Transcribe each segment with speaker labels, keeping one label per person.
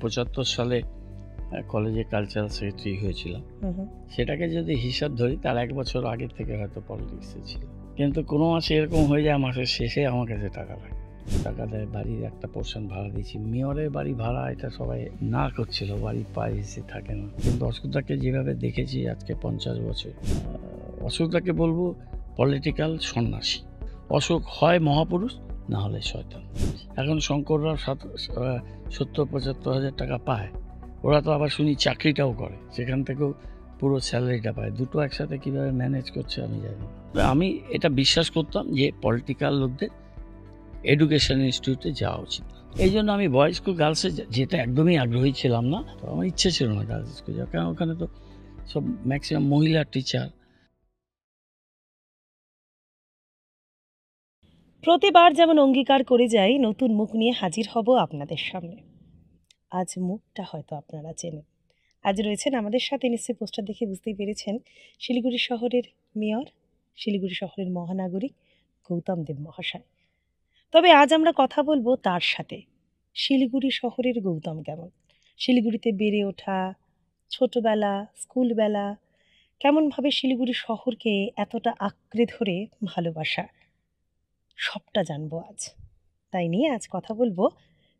Speaker 1: 75 সালে কলেজে cultural secretary হয়েছিলাম। সেটাকে যদি হিসাব ধরি তার 1 বছর আগে থেকে হয়তো পলিটিক্সে ছিল, কিন্তু কোনো মাসে এরকম হয়ে যায় মাসের শেষে আমার কাছে টাকা লাগে, টাকা দেয়। বাড়ির একটা পোর্শন ভাড়া দিয়েছি, মেয়রের বাড়ি ভাড়া এটা সবাই না করছিল, বাড়ির প্রাইভেসি থাকে না। কিন্তু অশোকদাকে যেভাবে দেখেছি আজকে 50 বছর, অশোকদাকে বলবো পলিটিক্যাল সন্ন্যাসী। অশোক হয় মহাপুরুষ, না হলে শয়তান। এখন শঙ্কররাও 70-75 হাজার টাকা পায়, ওরা তো আবার শুনি চাকরিটাও করে, সেখান থেকেও পুরো স্যালারিটা পায়। দুটো একসাথে কীভাবে ম্যানেজ করছে আমি জানি না। আমি এটা বিশ্বাস করতাম যে পলিটিক্যাল লোকদের এডুকেশন ইনস্টিটিউটে যাওয়া উচিত। এই জন্য আমি বয়েজ স্কুল গার্লসে যেটা একদমই আগ্রহী ছিলাম না, তো আমার ইচ্ছে ছিল না গার্লস স্কুল যাওয়া, কারণ ওখানে তো সব ম্যাক্সিমাম মহিলা টিচার।
Speaker 2: প্রতিবার যেমন অঙ্গীকার করে যাই, নতুন মুখ নিয়ে হাজির হব আপনাদের সামনে। আজ মুখটা হয়তো আপনারা চেনেন। আজ রয়েছেন আমাদের সাথে, নিশ্চয়ই পোস্টার দেখে বুঝতেই পেরেছেন, শিলিগুড়ি শহরের মেয়র, শিলিগুড়ি শহরের মহানাগরিক গৌতম দেব মহাশয়। তবে আজ আমরা কথা বলবো তার সাথে, শিলিগুড়ি শহরের গৌতম কেমন, শিলিগুড়িতে বেড়ে ওঠা, ছোটবেলা, স্কুলবেলা, কেমনভাবে শিলিগুড়ি শহরকে এতটা আঁকড়ে ধরে ভালোবাসা, সবটা জানবো আজ। তাই নিয়ে আজ কথা বলবো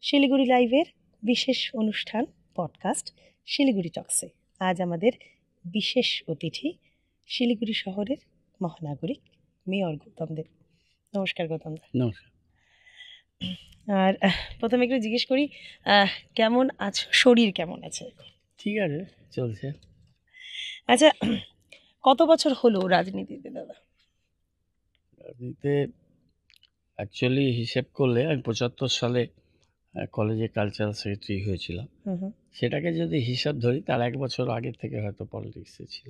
Speaker 2: শিলিগুড়ি লাইভের বিশেষ অনুষ্ঠান পডকাস্ট শিলিগুড়ি টক্সে। আজ আমাদের বিশেষ অতিথি শিলিগুড়ি শহরের মহানাগরিক মেয়র গৌতম দেব। নমস্কার গৌতম দা।
Speaker 1: নমস্কার।
Speaker 2: আর প্রথমে একটু জিজ্ঞেস করি, কেমন আছো, শরীর কেমন আছে?
Speaker 1: ঠিক আছে, চলছে।
Speaker 2: আচ্ছা, কত বছর হলো রাজনীতিতে দাদা?
Speaker 1: রাজনীতিতে অ্যাকচুয়ালি হিসেব করলে আমি 75 সালে কলেজে কালচারাল সেক্রেটারি হয়েছিলাম। সেটাকে যদি হিসাব ধরি তার 1 বছর আগে থেকে হয়তো পলিটিক্সে ছিল।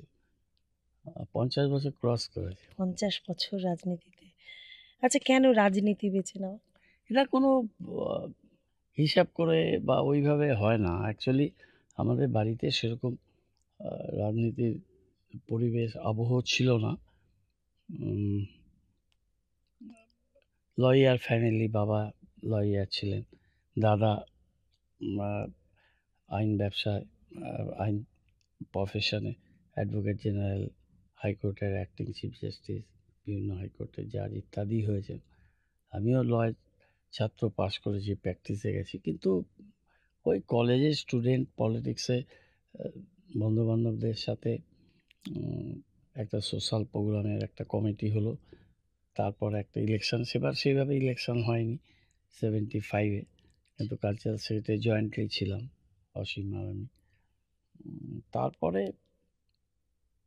Speaker 1: 50 বছর ক্রস করেছে।
Speaker 2: 50 বছর রাজনীতিতে। আচ্ছা, কেন রাজনীতি বেছে নাও?
Speaker 1: এটা কোনো হিসাব করে বা ওইভাবে হয় না। অ্যাকচুয়ালি আমাদের বাড়িতে সেরকম রাজনীতির পরিবেশ আবহ ছিল না। লয়ার ফ্যামিলি, বাবা লয়ার ছিলেন, দাদা আইন ব্যবসায়, আইন প্রফেশনে অ্যাডভোকেট জেনারেল, হাইকোর্টের অ্যাক্টিং চিফ জাস্টিস, বিভিন্ন হাইকোর্টের জাজ ইত্যাদি হয়েছেন। আমিও লয়ের ছাত্র, পাশ করেছি, প্র্যাকটিসে গেছি, কিন্তু ওই কলেজের স্টুডেন্ট পলিটিক্সে বন্ধুবান্ধবদের সাথে একটা সোশ্যাল প্রোগ্রামের একটা কমিটি হলো, তারপর একটা ইলেকশন, সেবার সেইভাবে ইলেকশন হয়নি 75-এ, কিন্তু কালচারাল সেক্রেটারি জয়েন্টলি ছিলাম অসীম আর আমি। তারপরে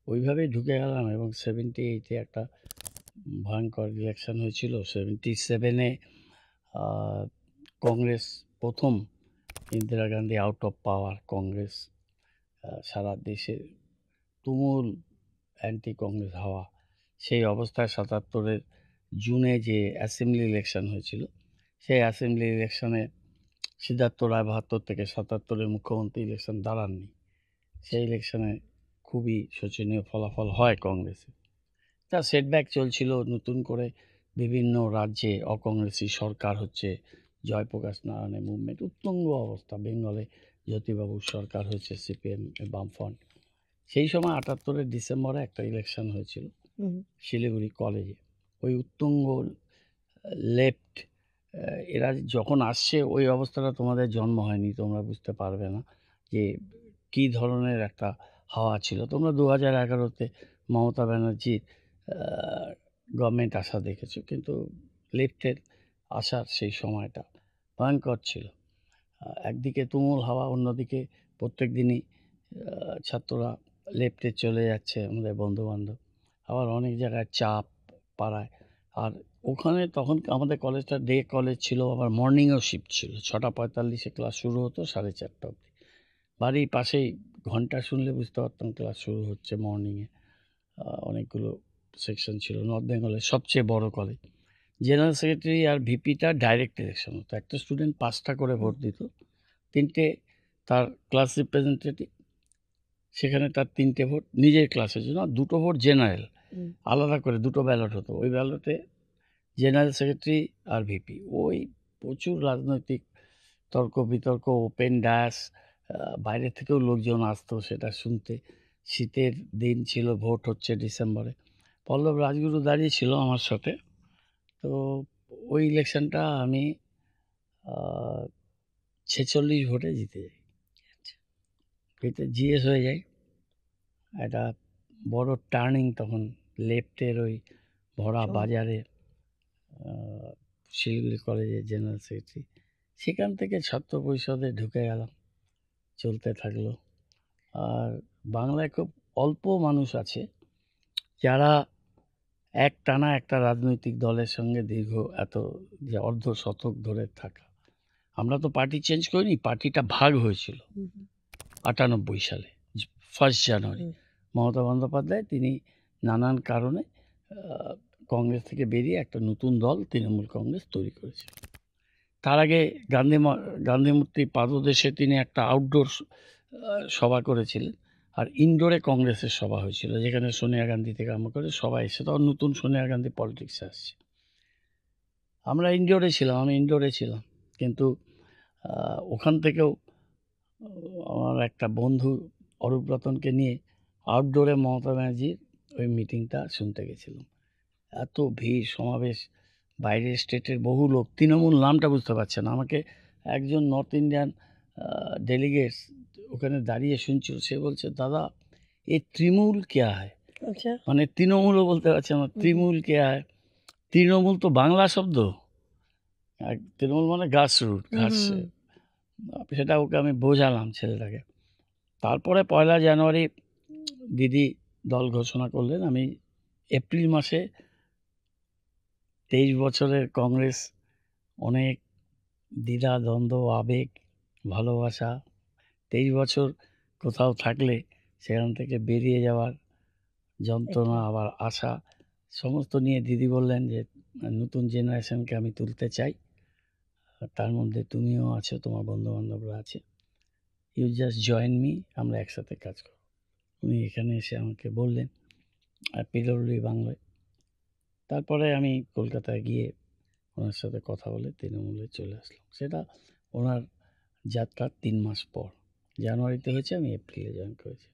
Speaker 1: ওইভাবেই ঢুকে গেলাম এবং 78-এ একটা ভয়ঙ্কর ইলেকশন হয়েছিল। 77-এ কংগ্রেস প্রথম, Indira Gandhi out of power, Congress সারা দেশে তুমুল অ্যান্টি কংগ্রেস হাওয়া। সেই অবস্থায় 77-এর জুনে যে অ্যাসেম্বলি ইলেকশন হয়েছিল, সেই অ্যাসেম্বলি ইলেকশনে সিদ্ধার্থ রায় 72 থেকে 77-এর মুখ্যমন্ত্রী ইলেকশন দাঁড়াননি। সেই ইলেকশনে খুবই শোচনীয় ফলাফল হয় কংগ্রেসে। তা সেটব্যাক চলছিল, নতুন করে বিভিন্ন রাজ্যে অকংগ্রেসি সরকার হচ্ছে, জয়প্রকাশ নারায়ণের মুভমেন্ট, উত্তুঙ্গ অবস্থা। বেঙ্গলে জ্যোতিবাবুর সরকার হয়েছে, সিপিএম বামফ্রন্ট। সেই সময় 78-এর ডিসেম্বরে একটা ইলেকশন হয়েছিল শিলিগুড়ি কলেজে। ওই উত্তুঙ্গ লেফট এরা যখন আসছে, ওই অবস্থাটা তোমাদের জন্ম হয়নি, তোমরা বুঝতে পারবে না যে কী ধরনের একটা হাওয়া ছিল। তোমরা 2011-তে মমতা ব্যানার্জির গভর্নমেন্ট আসা দেখেছো, কিন্তু লেফটের আসার সেই সময়টা ভয়ঙ্কর ছিল। একদিকে তুমুল হাওয়া, অন্যদিকে প্রত্যেক দিনই ছাত্ররা লেফটে চলে যাচ্ছে, আমাদের বন্ধুবান্ধব। আবার অনেক জায়গায় চাপ পাড়ায়। আর ওখানে তখন আমাদের কলেজটা ডে কলেজ ছিল, আবার মর্নিংয়েও শিফট ছিল। 6:45-এ ক্লাস শুরু হতো, 4:30 অবধি। বাড়ির পাশেই, ঘন্টা শুনলে বুঝতে পারতাম ক্লাস শুরু হচ্ছে মর্নিংয়ে। অনেকগুলো সেকশন ছিল, নর্থ বেঙ্গলের সবচেয়ে বড় কলেজ। জেনারেল সেক্রেটারি আর ভিপিটা ডাইরেক্ট ইলেকশন হতো। একটা স্টুডেন্ট 5টা করে ভোট দিত, 3টে তার ক্লাস রিপ্রেজেন্টেটিভ, সেখানে তার 3টে ভোট নিজের ক্লাসের জন্য, আর 2টো ভোট জেনারেল, আলাদা করে 2টো ব্যালট হতো। ওই ব্যালটে জেনারেল সেক্রেটারি আর ভিপি। ওই প্রচুর রাজনৈতিক তর্ক বিতর্ক, ওপেন ডায়াস, বাইরে থেকেও লোকজন আসতো সেটা শুনতে। শীতের দিন ছিল, ভোট হচ্ছে ডিসেম্বরে। পল্লব রাজগুরু দাঁড়িয়েছিল আমার সাথে। তো ওই ইলেকশনটা আমি 46 ভোটে জিতে যাই, এতে জিএস হয়ে যায়। একটা বড় টার্নিং তখন, লেফটের ওই ভরা
Speaker 2: সব।
Speaker 1: বাজারে, শিলিগুড়ি কলেজের জেনারেল সেক্রেটারি। সেখান থেকে ছাত্র পরিষদে ঢুকে গেলাম, চলতে থাকলো। আর বাংলায় খুব অল্প মানুষ আছে যারা একটানা একটা রাজনৈতিক দলের সঙ্গে দীর্ঘ এত যে অর্ধ শতক ধরে থাকা। আমরা তো পার্টি চেঞ্জ করিনি, পার্টিটা ভাগ হয়েছিল 98 সালে 1 জানুয়ারি। মমতা বন্দ্যোপাধ্যায় তিনি নানান কারণে কংগ্রেস থেকে বেরিয়ে একটা নতুন দল তৃণমূল কংগ্রেস তৈরি করেছে। তার আগে গান্ধী মূর্তির পাদদেশে তিনি একটা আউটডোর সভা করেছিলেন, আর ইনডোরে কংগ্রেসের সভা হয়েছিল, যেখানে সোনিয়া গান্ধী থেকে আরম্ভ করে সবাই এসে, তখন নতুন সোনিয়া গান্ধী পলিটিক্সে আসছে। আমরা ইনডোরে ছিলাম, আমি ইনডোরে ছিলাম, কিন্তু ওখান থেকেও আমার একটা বন্ধু অরূপ রতনকে নিয়ে আউটডোরে মমতা ব্যানার্জির ওই মিটিংটা শুনতে গেছিলাম। এত ভিড় সমাবেশ, বাইরের স্টেটের বহু লোক, তৃণমূল নামটা বুঝতে পারছে না। আমাকে একজন নর্থ ইন্ডিয়ান ডেলিগেটস ওখানে দাঁড়িয়ে শুনছিল, সে বলছে, দাদা এ তৃণমূল কেয়া হয়?
Speaker 2: আচ্ছা।
Speaker 1: মানে তৃণমূলও বলতে পারছে না, তৃণমূল কেয়া হয়? তৃণমূল তো বাংলা শব্দ, আর তৃণমূল মানে গ্রাসরুট, ঘাস। সেটা ওকে আমি বোঝালাম ছেলেটাকে। তারপরে 1 জানুয়ারি দিদি দল ঘোষণা করলেন। আমি এপ্রিল মাসে 23 বছরের কংগ্রেস, অনেক দ্বিধা দ্বন্দ্ব, আবেগ, ভালোবাসা, 23 বছর কোথাও থাকলে সেখান থেকে বেরিয়ে যাওয়ার যন্ত্রণা, আবার আশা, সমস্ত নিয়ে দিদি বললেন যে নতুন জেনারেশনকে আমি তুলতে চাই, তার মধ্যে তুমিও আছো, তোমার বন্ধুবান্ধবরা আছে, ইউ জাস্ট জয়েন মি, আমরা একসাথে কাজ করব। উনি এখানে এসে আমাকে বললেন, আর পিডব্লিউডি বাংলায়। তারপরে আমি কলকাতায় গিয়ে ওনার সাথে কথা বলে তৃণমূলে চলে আসলাম। সেটা ওনার যাত্রার 3 মাস পর, জানুয়ারিতে হয়েছে, আমি এপ্রিলে জয়েন করেছি।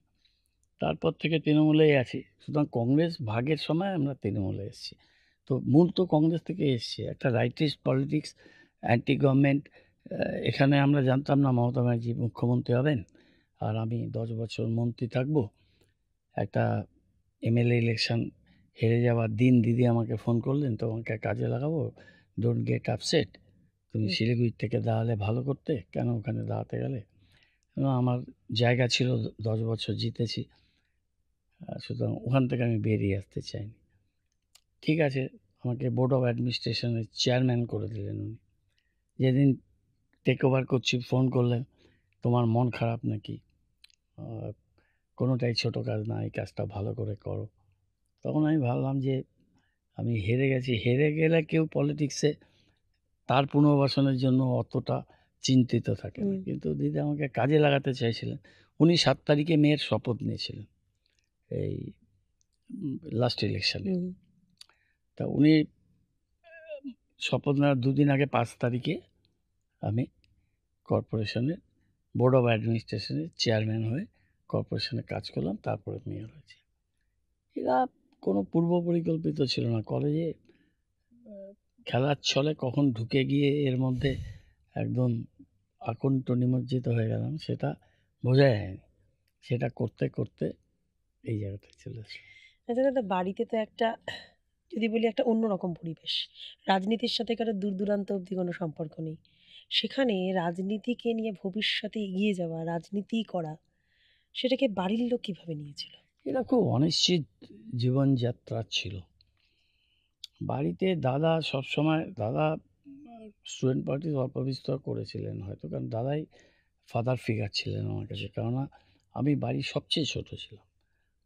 Speaker 1: তারপর থেকে তৃণমূলেই আছি। সুতরাং কংগ্রেস ভাগের সময় আমরা তৃণমূলে এসেছি। তো মূল তো কংগ্রেস থেকে এসছে, একটা রাইটিস্ট পলিটিক্স, অ্যান্টি গভর্নমেন্ট। এখানে আমরা জানতাম না মমতা ব্যানার্জি মুখ্যমন্ত্রী হবেন, আর আমি 10 বছর মন্ত্রী থাকব। একটা এমএলএ ইলেকশন হেরে যাওয়ার দিন দিদি আমাকে ফোন করলেন, তোমাকে কাজে লাগাবো, ডোন্ট গেট আপসেট, তুমি শিলিগুড়ি থেকে দাঁড়ালে ভালো করতে, কেন ওখানে দাঁড়াতে গেলে? আমার জায়গা ছিল, 10 বছর জিতেছি, সুতরাং ওখান থেকে আমি বেরিয়ে আসতে চাইনি। ঠিক আছে, আমাকে বোর্ড অফ অ্যাডমিনিস্ট্রেশনের চেয়ারম্যান করে দিলেন উনি। যেদিন টেক ওভার করছি ফোন করলেন, তোমার মন খারাপ নাকি? কোনোটাই ছোটো কাজ না, এই কাজটা ভালো করে করো। তখন আমি ভাবলাম যে আমি হেরে গেছি। হেরে গেলে কেউ পলিটিক্সে তার পুনর্বাসনের জন্য অতটা চিন্তিত থাকে না, কিন্তু দিদি আমাকে কাজে লাগাতে চাইছিলেন। উনি 7 তারিখে মেয়ের শপথ নিয়েছিলেন এই লাস্ট ইলেকশনে। তা উনি শপথ নেওয়ার 2 দিন আগে 5 তারিখে আমি কর্পোরেশনের বোর্ড অফ অ্যাডমিনিস্ট্রেশনের চেয়ারম্যান হয়ে কর্পোরেশনে কাজ করলাম, তারপরে মেয়র হয়েছে। এরা কোনো পূর্ব পরিকল্পিত ছিল না। কলেজে খেলার ছলে কখন ঢুকে গিয়ে এর মধ্যে একদম আকণ্ঠ নিমজ্জিত হয়ে গেলাম, সেটা বোঝা যায়নি। সেটা করতে করতে এই জায়গাটায় চলে আসলাম।
Speaker 2: আচ্ছা দাদা, বাড়িতে তো একটা, যদি বলি, একটা অন্যরকম পরিবেশ। রাজনীতির সাথে কারো দূর দূরান্ত অবধি কোনো সম্পর্ক নেই। সেখানে রাজনীতিকে নিয়ে ভবিষ্যতে এগিয়ে যাওয়া, রাজনীতি করা, সেটাকে বাড়ির লোক কিভাবে নিয়েছিল?
Speaker 1: এটা খুব অনিশ্চিত জীবনযাত্রা ছিল। বাড়িতে দাদা সবসময়, দাদা স্টুডেন্ট পার্টি অল্প বিস্তর করেছিলেন হয়তো, কারণ দাদাই ফাদার ফিগার ছিলেন আমার কাছে। কেননা আমি বাড়ির সবচেয়ে ছোট ছিলাম,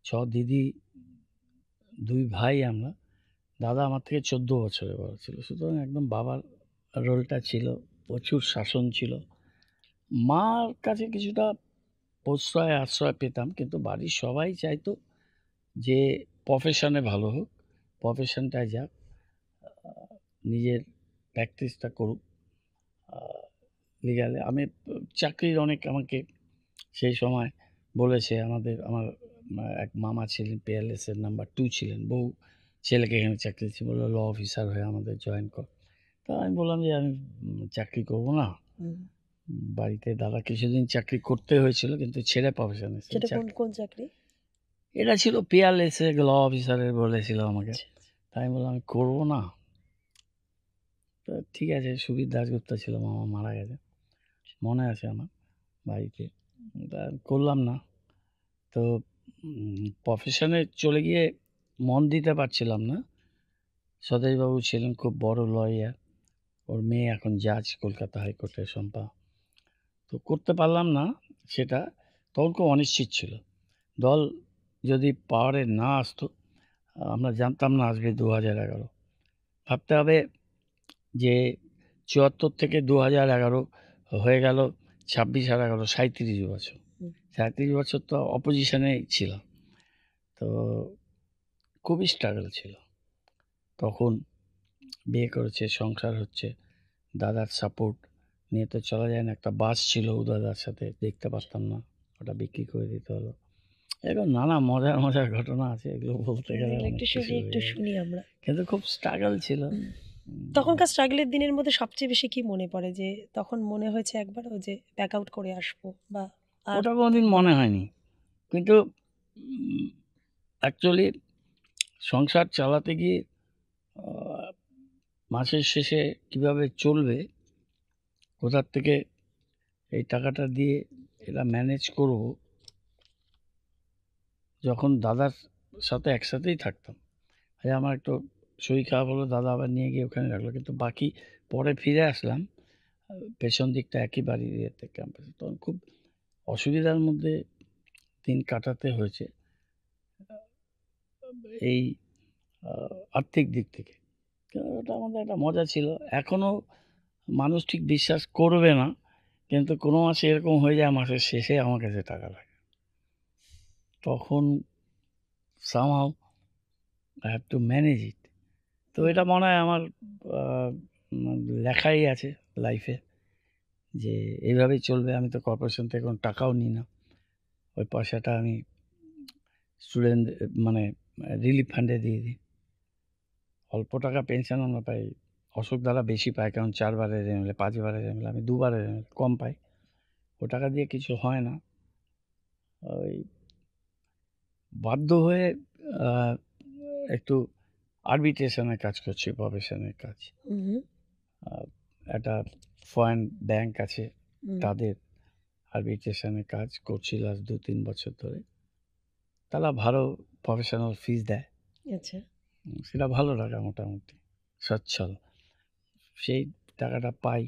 Speaker 1: 6 দিদি, 2 ভাই আমরা। দাদা আমার থেকে 14 বছরের বড় ছিল, সুতরাং একদম বাবার রোলটা ছিল, প্রচুর শাসন ছিল। মার কাছে কিছুটা প্রশ্রয় আশ্রয় পেতাম, কিন্তু বাড়ির সবাই চাইতো যে প্রফেশনে ভালো হোক, প্রফেশনটায় যাক, নিজের প্র্যাকটিসটা করুক। লিগালে আমি চাকরির অনেক আমাকে সেই সময় বলেছে আমার এক মামা ছিলেন, পেয়ারলেসের নাম্বার 2 ছিলেন, বহু ছেলেকে এখানে চাকরি দিচ্ছে, বললো ল অফিসার হয়ে আমাদের জয়েন কর। তা আমি বললাম যে আমি চাকরি করব না। বাড়িতে দাদা কিছুদিন চাকরি করতে হয়েছিল, কিন্তু ছেড়ে প্রফেশনে।
Speaker 2: সেটা কোন চাকরি?
Speaker 1: এটা ছিল পেয়ারলেসে ল অফিসারের বলেছিল আমাকে। তাই আমি বললাম আমি করবো না। তো ঠিক আছে, সুবীর দাশগুপ্ত ছিল, মামা মারা গেছে, মনে আছে আমার বাড়িতে। তা করলাম না। তো প্রফেশনে চলে গিয়ে মন দিতে পারছিলাম না। সতেজবাবু ছিলেন খুব বড় লয়ার, ওর মেয়ে এখন জাজ কলকাতা হাইকোর্টের, শম্পা। তো করতে পারলাম না সেটা। তখন খুব অনিশ্চিত ছিল, দল যদি পাওয়ারে না আসতো, আমরা জানতাম না আসবে 2011। ভাবতে হবে যে 74 থেকে 2011 হয়ে গেল 26 আর 11, 37 বছর। 37 বছর তো অপোজিশনেই ছিল। তো খুবই স্ট্রাগল ছিল। তখন বিয়ে করেছে, সংসার হচ্ছে, দাদার সাপোর্ট নিয়ে তো চলা যায় না। একটা বাস ছিল দাদার সাথে, দেখতে পারতাম না, ওটা বিক্রি করে দিতে হলো। এরকম নানা মজার মজার ঘটনা আছে, এগুলো বলতে গেলে
Speaker 2: একটু শুনি আমরা।
Speaker 1: কিন্তু খুব স্ট্রাগল ছিল।
Speaker 2: তখনকার স্ট্রাগলের দিনের মধ্যে সবচেয়ে বেশি কি মনে পড়ে, যে তখন মনে হয়েছে একবারও যে ব্যাক আউট করে আসবো, বা
Speaker 1: ওটা কোনোদিন মনে হয়নি। কিন্তু অ্যাকচুয়ালি সংসার চালাতে গিয়ে মাসের শেষে কিভাবে চলবে, কোথার থেকে এই টাকাটা দিয়ে এটা ম্যানেজ করব, যখন দাদার সাথে একসাথেই থাকতাম। আমার একটু শরীর খারাপ হলো, দাদা আবার নিয়ে গিয়ে ওখানে রাখলো, কিন্তু বাকি পরে ফিরে আসলাম পেছন দিকটা একই বাড়ির ইয়েতে, ক্যাম্পাসে। তখন খুব অসুবিধার মধ্যে দিন কাটাতে হয়েছে এই আর্থিক দিক থেকে। ওটা আমাদের একটা মজা ছিল। এখনও মানুষ ঠিক বিশ্বাস করবে না, কিন্তু কোনো মাসে এরকম হয়ে যায় মাসের শেষে আমার কাছে টাকা লাগে। তখন somehow I have to manage it. তো এটা মনে হয় আমার লেখাই আছে লাইফে, যে এইভাবেই চলবে। আমি তো কর্পোরেশন থেকে কোনো টাকাও নিই না, ওই পয়সাটা আমি স্টুডেন্ট মানে রিলিফ ফান্ডে দিয়ে দিই। অল্প টাকা পেনশন আমরা পাই, অশোক দাদা বেশি পায়, কারণ 4 বারের এমএলএ, 5 বারের এমএলএ, আমি 2 বারের এমএলএ, কম পাই। ও টাকা দিয়ে কিছু হয় না। ওই বাধ্য হয়ে একটু আরবিট্রেশনের কাজ করছি, প্রফেশনের কাজ। একটা ফরেন ব্যাংক আছে, তাদের আরবিট্রেশনের কাজ করছি লাস্ট 2-3 বছর ধরে। তারা ভালো প্রফেশনাল ফিস দেয়।
Speaker 2: আচ্ছা,
Speaker 1: সেটা ভালো টাকা, মোটামুটি সচ্ছল। সেই টাকাটা পাই।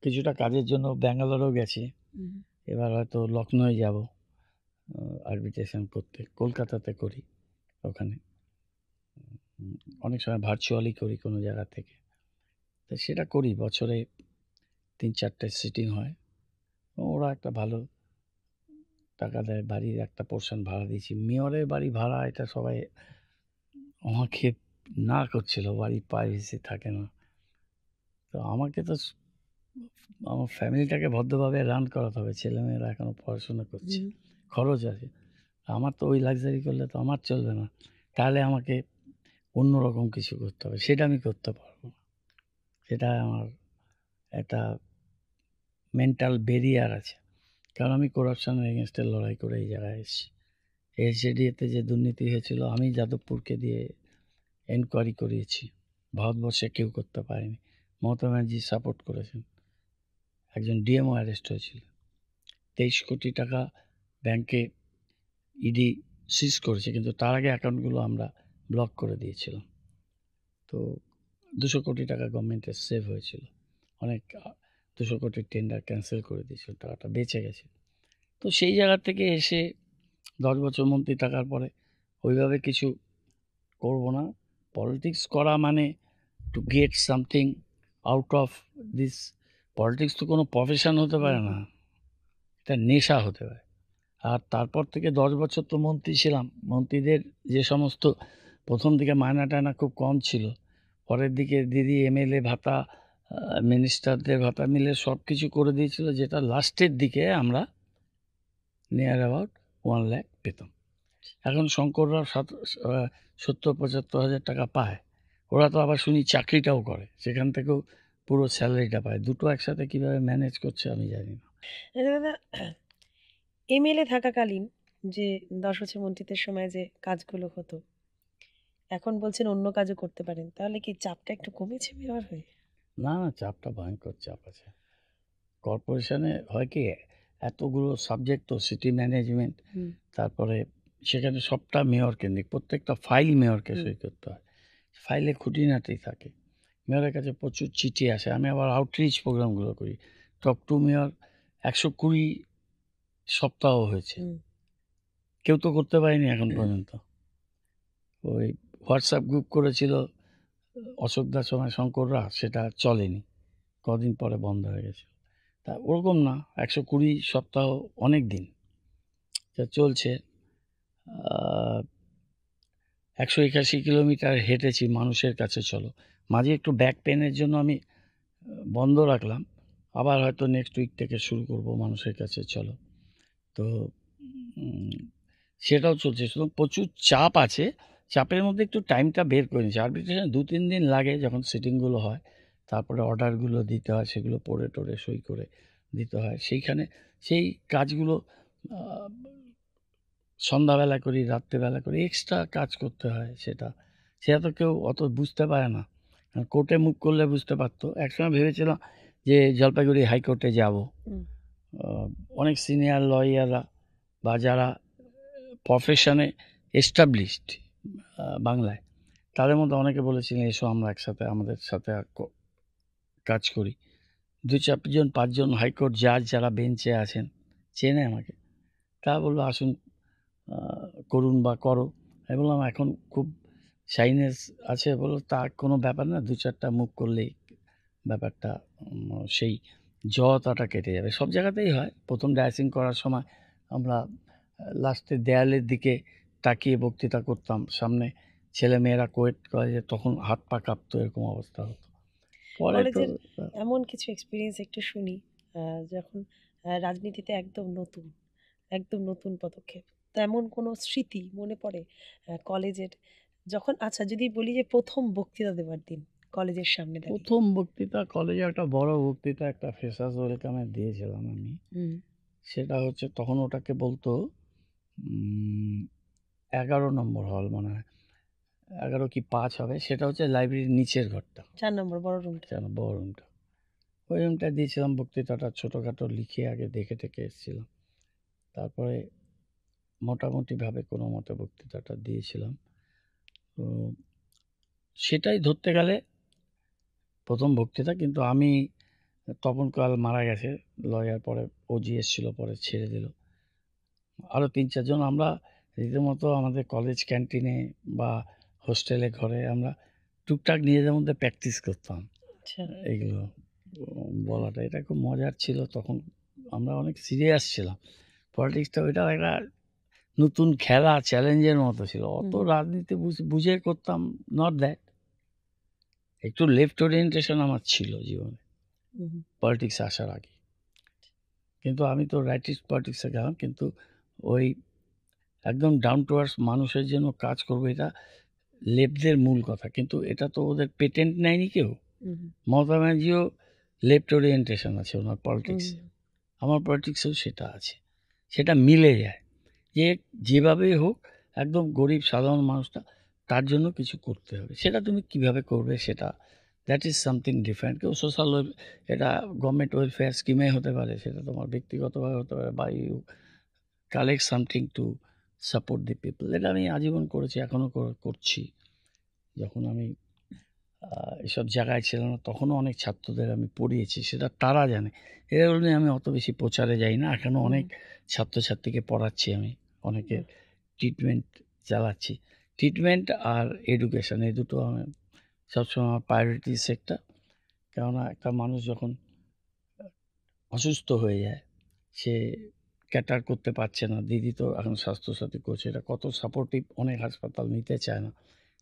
Speaker 1: কিছুটা কাজের জন্য ব্যাঙ্গালোরেও গেছি, এবার হয়তো লখনৌয়ে যাব আরবিট্রেশন করতে। কলকাতাতে করি, ওখানে অনেক সময় ভার্চুয়ালি করি কোনো জায়গা থেকে। তো সেটা করি, বছরে 3-4টে সিটিং হয়। ওরা একটা ভালো টাকা দেয়, বাড়ির একটা পোর্শন ভাড়া দিয়েছি। মেয়রের বাড়ি ভাড়া, এটা সবাই আমাকে না করছিল, বাড়ির প্রাইভেসি থাকে না। তো আমাকে তো আমার ফ্যামিলিটাকে ভদ্রভাবে রান করাতে হবে, ছেলেমেয়েরা এখনও পড়াশোনা করছে, খরচ আছে। আমার তো ওই লাক্সারি করলে তো আমার চলবে না, তাহলে আমাকে অন্যরকম কিছু করতে হবে, সেটা আমি করতে পারবো না। সেটা আমার একটা মেন্টাল ব্যারিয়ার আছে, কারণ আমি করাপশনের এগেনস্টে লড়াই করে এই জায়গায় এসেছি। এসজেডিএতে যে দুর্নীতি হয়েছিল, আমি যাদবপুরকে দিয়ে এনকোয়ারি করিয়েছি, ভারতবর্ষে কেউ করতে পারেনি। মমতা ব্যানার্জি সাপোর্ট করেছেন। একজন ডিএমও অ্যারেস্ট হয়েছিল। 23 কোটি টাকা ব্যাংকে ইডি সিজ করেছে, কিন্তু তার আগে অ্যাকাউন্টগুলো আমরা ব্লক করে দিয়েছিলাম। তো 200 কোটি টাকা গভর্নমেন্টের সেভ হয়েছিল। অনেক 200 কোটির টেন্ডার ক্যান্সেল করে দিয়েছিল, টাকাটা বেঁচে গেছে। তো সেই জায়গা থেকে এসে 10 বছর মন্ত্রী থাকার পরে ওইভাবে কিছু করব না। পলিটিক্স করা মানে to get something out of this. Politics তো কোনো প্রফেশন হতে পারে না, এটা নেশা হতে পারে। আর তারপর থেকে 10 বছর তো মন্ত্রী ছিলাম। মন্ত্রীদের যে সমস্ত প্রথম দিকে মায়না টায়না খুব কম ছিল, পরের দিকে দিদি এমএলএ ভাতা মিনিস্টারদের ভাতা মিলে সব কিছু করে দিয়েছিল, যেটা লাস্টের দিকে আমরা নিয়ার অ্যাবাউট 1 লাখ পেতাম। এখন শঙ্কররা 70-75 হাজার টাকা পায়। ওরা তো আবার শুনি চাকরিটাও করে, সেখান থেকেও পুরো স্যালারিটা পায়। দুটো একসাথে কীভাবে ম্যানেজ করছে আমি জানি না।
Speaker 2: দাদা, এমএলএ থাকাকালীন যে 10 বছর মন্ত্রিত্বের সময় যে কাজগুলো হতো, এখন বলছেন অন্য কাজও করতে পারেন, তাহলে কি চাপটা একটু কমেছে মেয়র হয়ে?
Speaker 1: না না, চাপটা ভয়ঙ্কর চাপ আছে। কর্পোরেশনে হয় কি, এতগুলো সাবজেক্ট তো, সিটি ম্যানেজমেন্ট, তারপরে সেখানে সবটা মেয়র কেন্দ্রিক, প্রত্যেকটা ফাইল মেয়রকে সই করতে হয়। ফাইলে খুঁটিনাটি থাকে, মেয়রের কাছে প্রচুর চিঠি আসে। আমি আবার আউটরিচ প্রোগ্রামগুলো করি। টক টু মেয়র 120 সপ্তাহ হয়েছে, কেউ তো করতে পারেনি এখন পর্যন্ত। ওই হোয়াটসঅ্যাপ গ্রুপ করেছিল অশোকদার সময় শঙ্কররা, সেটা চলেনি, কদিন পরে বন্ধ হয়ে গেছে। তা ওরকম না, 120 সপ্তাহ অনেক দিন যা চলছে। 181 কিলোমিটার হেঁটেছি মানুষের কাছে। চলো, মাঝে একটু ব্যাক পেনের জন্য আমি বন্ধ রাখলাম, আবার হয়তো নেক্সট উইক থেকে শুরু করব মানুষের কাছে চলো। তো সেটাও চলছে, শুধু প্রচুর চাপ আছে। চাপের মধ্যে একটু টাইমটা বের করে নিচ্ছি। আরবিট্রেশন 2-3 দিন লাগে যখন সিটিংগুলো হয়, তারপরে অর্ডারগুলো দিতে হয়, সেগুলো পড়ে টড়ে সই করে দিতে হয়। সেইখানে সেই কাজগুলো সন্ধ্যাবেলা করি, রাত্রেবেলা করি, এক্সট্রা কাজ করতে হয়। সেটা তো কেউ অত বুঝতে পারে না। কোর্টে মুভ করলে বুঝতে পারতো। একসময় ভেবেছিলাম যে জলপাইগুড়ি হাইকোর্টে যাব। অনেক সিনিয়র লয়াররা বা যারা প্রফেশনে এস্টাবলিশড বাংলায়, তাদের মধ্যে অনেকে বলেছিলেন এসো আমরা একসাথে আমাদের সাথে কাজ করি। 2-4 জন 5 জন হাইকোর্ট জাজ যারা বেঞ্চে আছেন চেনে আমাকে, তারা বললো আসুন করুন বা করো। আমি বললাম এখন খুব শাইনেস আছে। বললো তা কোনো ব্যাপার না, 2-4টা মুভ করলেই ব্যাপারটা সেই জড়তাটা কেটে যাবে। সব জায়গাতেই হয়। প্রথম ডায়াসিং করার সময় আমরা লাস্টে দেয়ালের দিকে তাকিয়ে বক্তৃতা করতাম, সামনে ছেলে মেয়েরা কোয়েট কলেজে, তখন হাত পা কাঁপতো, এরকম অবস্থা হতো। পরে তো
Speaker 2: কলেজের এমন কিছু এক্সপিরিয়েন্স একটু শুনি, যখন রাজনীতিতে একদম নতুন পদক্ষেপ, তো এমন কোনো স্মৃতি মনে পড়ে কলেজের, যখন, আচ্ছা যদি বলি যে প্রথম বক্তৃতা দেওয়ার দিন কলেজের সামনে দাঁড়িয়ে?
Speaker 1: প্রথম বক্তৃতা কলেজে একটা বড় বক্তৃতা, একটা ফ্রেশার্স ওয়েলকামে দিয়েছিলাম আমি। সেটা হচ্ছে তখন ওটাকে বলতো 11 নম্বর হল মনে হয়, 11 কি 5 হবে। সেটা হচ্ছে লাইব্রেরির নিচের ঘরটা,
Speaker 2: 4 নম্বর বড় রুমটা।
Speaker 1: বড় রুমটা। ওই রুমটা দিয়েছিলাম বক্তৃতাটা, ছোটোখাটো লিখে আগে দেখে টেকে এসেছিলাম, তারপরে মোটামুটিভাবে কোনো মতে বক্তৃতাটা দিয়েছিলাম। তো সেটাই ধরতে গেলে প্রথম বক্তৃতা। কিন্তু আমি তপন কাল মারা গেছে, লয়ার, পরে ওজি এসেছিল, পরে ছেড়ে দিল। আরও 3-4 জন আমরা রীতিমতো আমাদের কলেজ ক্যান্টিনে বা হোস্টেলে ঘরে আমরা টুকটাক নিজেদের মধ্যে প্র্যাকটিস করতাম এইগুলো বলাটা। এটা খুব মজার ছিল। তখন আমরা অনেক সিরিয়াস ছিলাম। পলিটিক্সটা ওইটা একটা নতুন খেলা, চ্যালেঞ্জের মতো ছিল। অত রাজনীতি বুঝে করতাম নট দ্যাট। একটু লেফট ওরিয়েন্টেশন আমার ছিল জীবনে পলিটিক্স আসার আগে, কিন্তু আমি তো রাইটিস্ট পলিটিক্সে গেলাম, কিন্তু ওই একদম ডাউন টু আর্থ মানুষের জন্য কাজ করবো, এটা লেফটদের মূল কথা। কিন্তু এটা তো ওদের পেটেন্ট নেয়নি কেউ। মমতা ব্যানার্জিও লেফট ওরিয়েন্টেশন আছে ওনার পলিটিক্সে, আমার পলিটিক্সেও সেটা আছে। সেটা মিলে যায় যে যেভাবেই হোক একদম গরিব সাধারণ মানুষটা, তার জন্য কিছু করতে হবে। সেটা তুমি কিভাবে করবে, সেটা দ্যাট ইজ সামথিং ডিফারেন্ট। কেউ সোশ্যাল, এটা গভর্নমেন্ট ওয়েলফেয়ার স্কিমে হতে পারে, সেটা তোমার ব্যক্তিগতভাবে হতে পারে, বা you collect something to support the people. এটা আমি আজীবন করেছি, এখনও করছি। যখন আমি এসব জায়গায় ছিলাম না, তখনও অনেক ছাত্রদের আমি পড়িয়েছি, সেটা তারা জানে। এগুলো নিয়ে আমি অত বেশি প্রচারে যাই না। এখনও অনেক ছাত্রছাত্রীকে পড়াচ্ছি আমি, অনেকের ট্রিটমেন্ট চালাচ্ছি। ট্রিটমেন্ট আর এডুকেশান, এই দুটো আমি সবসময় আমার প্রায়োরিটি সেক্টর। কেননা একটা মানুষ যখন অসুস্থ হয়ে যায়, সে ক্যাটার করতে পারছে না, দিদি তো এখন স্বাস্থ্যসাথী করছে, এটা কত সাপোর্টিভ। অনেক হাসপাতাল নিতে চায় না,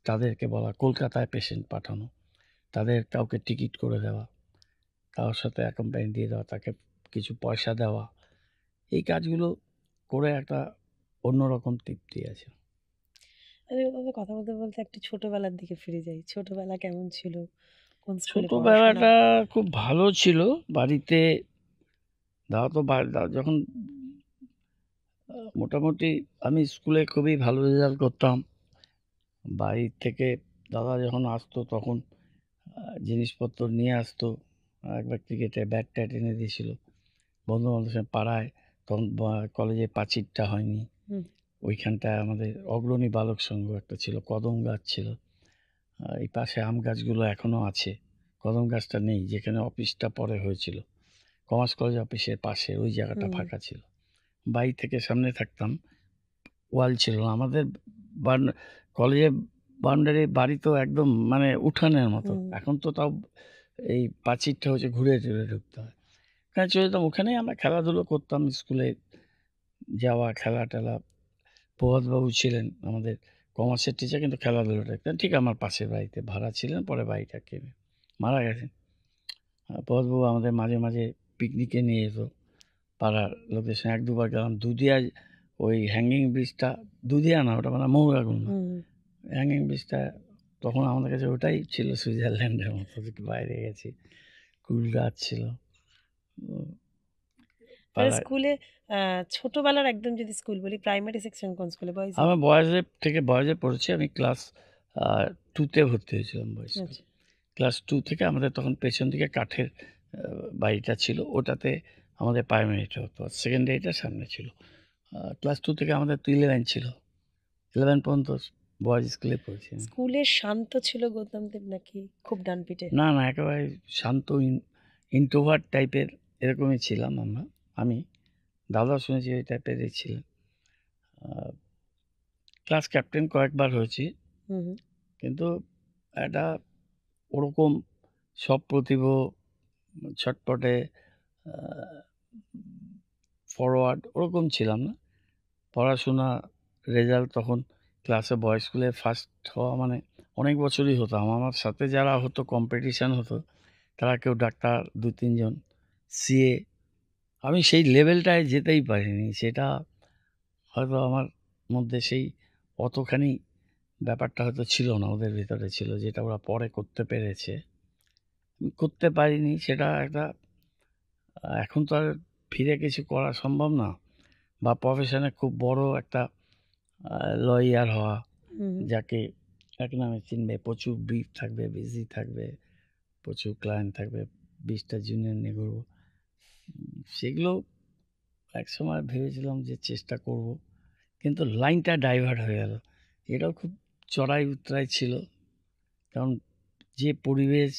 Speaker 1: তাদেরকে বলা কলকাতায় পেশেন্ট পাঠানো, তাদের কাউকে টিকিট করে দেওয়া, কারোর সাথে অ্যাকম্পানি দিয়ে দেওয়া, তাকে কিছু পয়সা দেওয়া, এই কাজগুলো করে একটা অন্যরকম তৃপ্তি আছে।
Speaker 2: আরে দাদা, কথা বলতে বলতে একটু ছোটবেলার দিকে ফিরে যাই। ছোটবেলা কেমন ছিল? কোন স্কুলে পড়াশোনা?
Speaker 1: ছোটোবেলাটা খুব ভালো ছিল। বাড়িতে দাদা তো যখন মোটামুটি আমি স্কুলে খুবই ভালো রেজাল্ট করতাম। বাড়ির থেকে দাদা যখন আসতো তখন জিনিসপত্র নিয়ে আসতো। একবার ক্রিকেটের ব্যাট ট্যাট এনে দিয়েছিল। বন্ধু-বান্ধবের সঙ্গে পাড়ায় তখন কলেজে পাঁচিরটা হয়নি। ওইখানটায় আমাদের অগ্রণী বালক সংঘ একটা ছিল, কদম গাছ ছিল। এই পাশে আম গাছগুলো এখনও আছে, কদম গাছটা নেই, যেখানে অফিসটা পরে হয়েছিল। কমার্স কলেজ অফিসের পাশে ওই জায়গাটা ফাঁকা ছিল। বাড়ি থেকে সামনে থাকতাম, ওয়াল ছিল না আমাদের। কলেজের বাউন্ডারি বাড়ি তো একদম মানে উঠানের মতো। এখন তো তাও এই পাঁচিরটা হচ্ছে ঘুরে টুরে ঢুকতে হয়। ওখানে চলে যেতাম, ওখানেই আমরা খেলাধুলো করতাম। স্কুলে যাওয়া, খেলা টেলা। প্রভাতবাবু ছিলেন আমাদের কমার্সের টিচার, কিন্তু খেলাধুলোটা দেখতেন ঠিক আমার পাশের বাড়িতে ভাড়া ছিলেন, পরে বাড়িটা কেনে মারা গেছেন। প্রভাতবাবু আমাদের মাঝে মাঝে পিকনিকে নিয়ে যেত পাড়ার লোকের সঙ্গে। 1-2 বার গেলাম। দুধিয়া ওই হ্যাঙ্গিং ব্রিজটা, দুধিয়া না, ওটা মানে মৌরাগুন্না। হ্যাঙ্গিং ব্রিজটা তখন আমাদের কাছে ওটাই ছিল সুইজারল্যান্ডের মতো, বাইরে গেছি। কুল গাছ ছিল
Speaker 2: স্কুলে। ছোটবেলার একদম যদি স্কুল বলি, প্রাইমারি সেকশন কোন স্কুলে? বয়েজ?
Speaker 1: আমার বয়েজের থেকে বয়েজে পড়েছি। আমি ক্লাস 2তে ভর্তি হয়েছিলাম বয়েজ। ক্লাস 2 থেকে আমাদের তখন পেছন দিকে কাঠের বাড়িটা ছিল, ওটাতে আমাদের প্রাইমারিটা হতো, সেকেন্ডারিটা সামনে ছিল। ক্লাস 2 থেকে আমাদের তো 11 ছিল। 11 পর্যন্ত বয়েজ স্কুলে পড়েছি।
Speaker 2: স্কুলে শান্ত ছিল গৌতম দেব নাকি খুব ডানপিটে?
Speaker 1: না না, একেবারে শান্ত, ইন্ট্রোভার্ট টাইপের এরকমই ছিলাম আমরা। আমি দাদা শুনেছি ওই টাইপেরই ছিলেন। ক্লাস ক্যাপ্টেন কয়েকবার হয়েছি, কিন্তু একটা ওরকম সপ্রতিভ, ছটপটে, ফরওয়ার্ড ওরকম ছিলাম না। পড়াশোনা, রেজাল্ট তখন ক্লাসে বয়েজ স্কুলে ফার্স্ট হওয়া মানে অনেক বছরই হতো। আমার সাথে যারা হতো, কম্পিটিশান হতো, তারা কেউ ডাক্তার, 2-3 জন সিএ। আমি সেই লেভেলটায় যেতেই পারিনি। সেটা হয়তো আমার মধ্যে সেই অতখানি ব্যাপারটা হয়তো ছিল না, ওদের ভিতরে ছিল, যেটা ওরা পরে করতে পেরেছে, করতে পারিনি। সেটা একটা, এখন তো আর ফিরে কিছু করা সম্ভব না। বা প্রফেশনে খুব বড় একটা লয়ার হওয়া, যাকে এক নামে চিনবে, প্রচুর ব্রিফ থাকবে, বিজি থাকবে, প্রচুর ক্লায়েন্ট থাকবে, 20টা জুনিয়র নিয়ে ঘুরবো, সেগুলো একসময় ভেবেছিলাম যে চেষ্টা করব, কিন্তু লাইনটা ডাইভার্ট হয়ে গেল। এটাও খুব চড়াই উতরাই ছিল, কারণ যে পরিবেশ,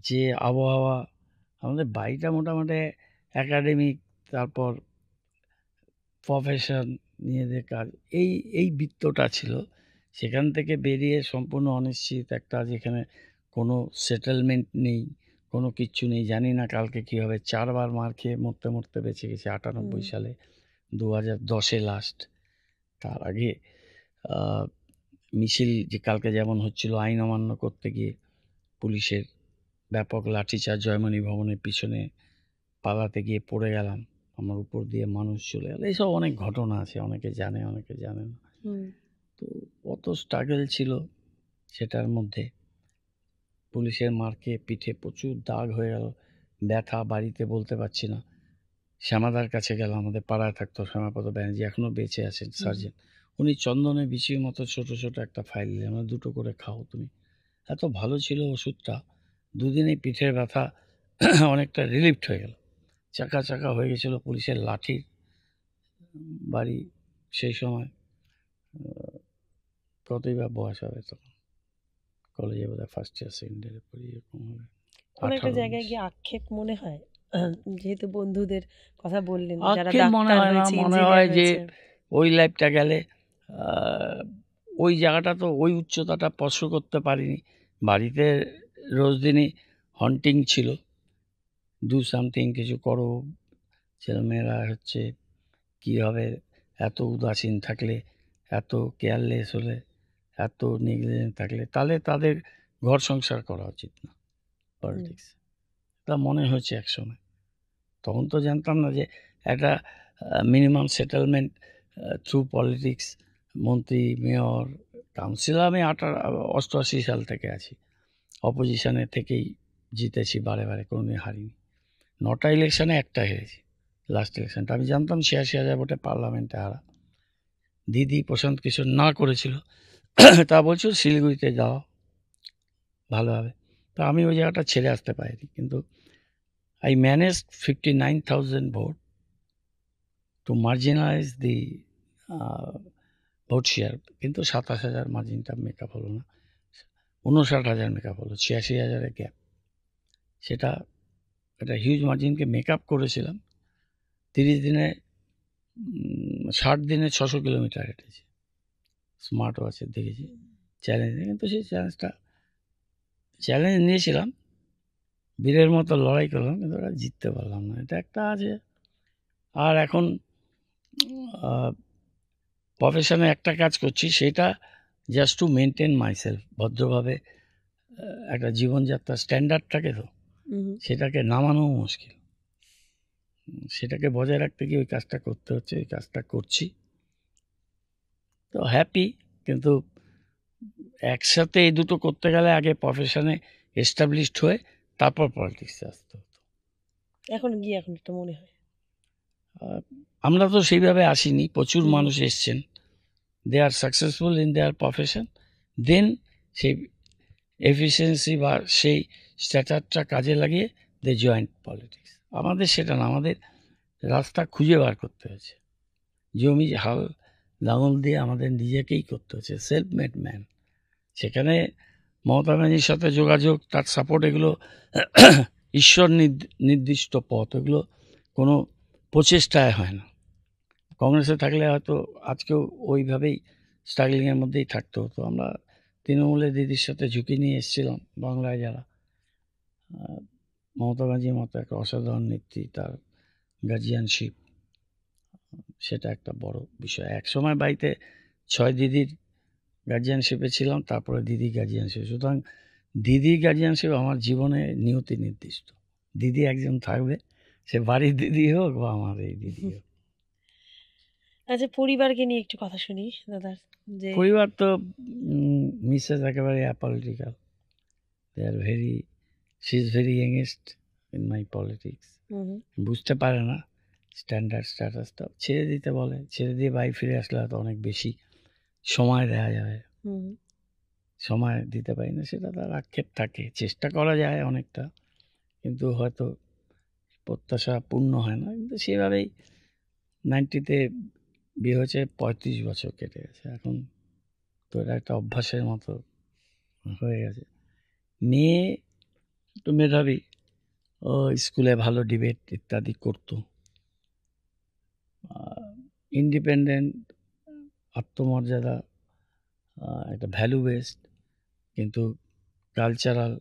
Speaker 1: যে আবহাওয়া, আমাদের বাড়িটা মোটামুটি একাডেমিক, তারপর প্রফেশন, নিজেদের কাজ, এই বৃত্তটা ছিল। সেখান থেকে বেরিয়ে সম্পূর্ণ অনিশ্চিত একটা, যেখানে কোনো সেটেলমেন্ট নেই, কোনো কিচ্ছু নেই, জানি না কালকে কী হবে। 4 বার মার খেয়ে মরতে মরতে বেঁচে গেছি 98 সালে, 2010-এ লাস্ট। তার আগে মিছিল যে কালকে যেমন হচ্ছিল, আইন অমান্য করতে গিয়ে পুলিশের ব্যাপক লাঠিচার্জ, জয়মণি ভবনের পিছনে পালাতে গিয়ে পড়ে গেলাম, আমার উপর দিয়ে মানুষ চলে গেল। এইসব অনেক ঘটনা আছে, অনেকে জানে অনেকে জানে না। তো অত স্ট্রাগল ছিল সেটার মধ্যে। পুলিশের মার খেয়ে পিঠে প্রচুর দাগ হয়ে গেল, ব্যথা, বাড়িতে বলতে পারছি না। শ্যামাদার কাছে গেলাম, আমাদের পাড়ায় থাকতো শ্যামাপদ ব্যানার্জি, এখনও বেঁচে আছেন সার্জেন। উনি চন্দনে বিচির মতো ছোট ছোট একটা ফাইল দিলেন, আমরা 2টো করে খাও তুমি। এত ভালো ছিল ওষুধটা, 2 দিনেই পিঠের ব্যথা অনেকটা রিলিফড হয়ে গেল। চাকা চাকা হয়ে গেছিলো পুলিশের লাঠি। বাড়ি সেই সময় কতই বা বয়স হবে তখন, কলেজে বোধহয় ফার্স্ট ইয়ার সেকেন্ড ইয়ারে পড়ি, এরকম হবে।
Speaker 2: কোন একটা জায়গায় গিয়ে আক্ষেপ মনে হয়, যেহেতু বন্ধুদের কথা বললেন যারা
Speaker 1: আক্ষেপ মনে
Speaker 2: ডাক্তার
Speaker 1: হয় না,
Speaker 2: হয়েছে,
Speaker 1: মনে
Speaker 2: ইঞ্জিনিয়ার
Speaker 1: হয় যে
Speaker 2: হয়েছে?
Speaker 1: ওই লাইফটা গেলে ওই জায়গাটা তো, ওই উচ্চতাটা স্পর্শ করতে পারিনি। বাড়িতে রোজ দিনই হন্টিং ছিল, ডু সামথিং, কিছু করো। ছেলেমেয়েরা হচ্ছে কী হবে, এত উদাসীন থাকলে, এত কেয়ারলেস হলে, এত নেগলিজেন্ট থাকলে, তাহলে তাদের ঘর সংসার করা উচিত না। পলিটিক্স তা মনে হয়েছে একসময়। তখন তো জানতাম না যে একটা মিনিমাম সেটেলমেন্ট থ্রু পলিটিক্স, মন্ত্রী, মেয়র, কাউন্সিলর আমি 88 সাল থেকে আছি। অপোজিশনে থেকেই জিতেছি বারে বারে, কোনোদিন হারিনি। 9টা ইলেকশনে একটা হেরেছি। লাস্ট ইলেকশনটা আমি জানতাম 86,000 ভোটে পার্লামেন্টে হারা। দিদি প্রশান্ত কিশোর না করেছিল, তা বলছিল শিলিগুড়িতে যাওয়া ভালো হবে। তো আমি ওই জায়গাটা ছেড়ে আসতে পারিনি, কিন্তু I managed 59,000 vote to marginalize the vote share, কিন্তু 27,000 মার্জিনটা মেকআপ হলো না, 59,000 মেকআপ হলো, 86,000-এর গ্যাপ। সেটা একটা হিউজ মার্জিনকে মেকআপ করেছিলাম। 30 দিনে 60 দিনে 600 কিলোমিটার হেঁটেছি, স্মার্ট ওয়াচে দেখেছি চ্যালেঞ্জে। কিন্তু সেই চ্যালেঞ্জ নিয়েছিলাম, বীরের মতো লড়াই করলাম, কিন্তু ওরা জিততে পারলাম না। এটা একটা আছে। আর এখন প্রফেশনে একটা কাজ করছি, সেটা জাস্ট টু মেনটেন মাইসেলফ, ভদ্রভাবে একটা জীবনযাত্রার স্ট্যান্ডার্ড থাকে, তো সেটাকে নামানোও মুশকিল। সেটাকে বজায় রাখতে গিয়ে ওই কাজটা করতে হচ্ছে, ওই কাজটা করছি। তো হ্যাপি, কিন্তু একসাথে এই দুটো করতে গেলে আগে প্রফেশনে এস্টাবলিশড হয়ে তারপর পলিটিক্সে আসতে হতো।
Speaker 2: এখন গিয়ে এখন একটা মনে হয়
Speaker 1: আমরা তো সেইভাবে আসিনি, প্রচুর মানুষ এসছেন, দে আর সাকসেসফুল ইন দেয়ার প্রফেশন, দেন সেই এফিসিয়েন্সি বা সেই স্ট্যাটাসটা কাজে লাগিয়ে দে জয়েন্ট পলিটিক্স। আমাদের সেটা না, আমাদের রাস্তা খুঁজে বার করতে হয়েছে, জমি হাল লাঙল দিয়ে আমাদের নিজেকেই করতে হচ্ছে, সেলফ মেড ম্যান। সেখানে মমতা ব্যানার্জির সাথে যোগাযোগ, তার সাপোর্ট, এগুলো ঈশ্বর নির্দিষ্ট পথ, এগুলো কোনো প্রচেষ্টায় হয় না। কংগ্রেসে থাকলে হয়তো আজকেও ওইভাবেই স্ট্রাগলিংয়ের মধ্যেই থাকতে হতো। আমরা তৃণমূলে দিদির সাথে ঝুঁকি নিয়ে এসেছিলাম, বাংলায় যারা। মমতা ব্যানার্জির মতো একটা অসাধারণ নেত্রী, তার গার্জিয়ানশিপ, সেটা একটা বড় বিষয়। এক সময় বাড়িতে 6 দিদির গার্জিয়ানশিপে ছিলাম, তারপরে দিদি গার্জিয়ানশিপ। সুতরাং দিদি গার্জিয়ানশিপ আমার জীবনে নিয়তি নির্দিষ্ট। দিদি একজন থাকবে, সে বাড়ির দিদি হোক বা আমার এই দিদি হোক।
Speaker 2: আচ্ছা, পরিবারকে নিয়ে একটু কথা শুনি দাদার। যে
Speaker 1: পরিবার তো মিসেস একেবারে apolitical, they are she is very youngest in my politics. বুঝতে পারে না স্ট্যান্ডার্ড স্ট্যাটাসটা, ছেড়ে দিতে বলে, ছেড়ে দিয়ে বাড়ি ফিরে আসলে হয়তো অনেক বেশি সময় দেওয়া যাবে, সময় দিতে পারি না, সেটা তার আক্ষেপ থাকে। চেষ্টা করা যায় অনেকটা, কিন্তু হয়তো প্রত্যাশা পূর্ণ হয় না। কিন্তু সেভাবেই 90-তে বিয়ে হয়েছে, 35 বছর কেটে গেছে। এখন তো এটা একটা অভ্যাসের মতো হয়ে গেছে। মেয়ে একটু মেধাবী, ও স্কুলে ভালো ডিবেট ইত্যাদি করতো, ইন্ডিপেন্ডেন্ট, আত্মমর্যাদা, একটা ভ্যালু বেসড, কিন্তু কালচারাল,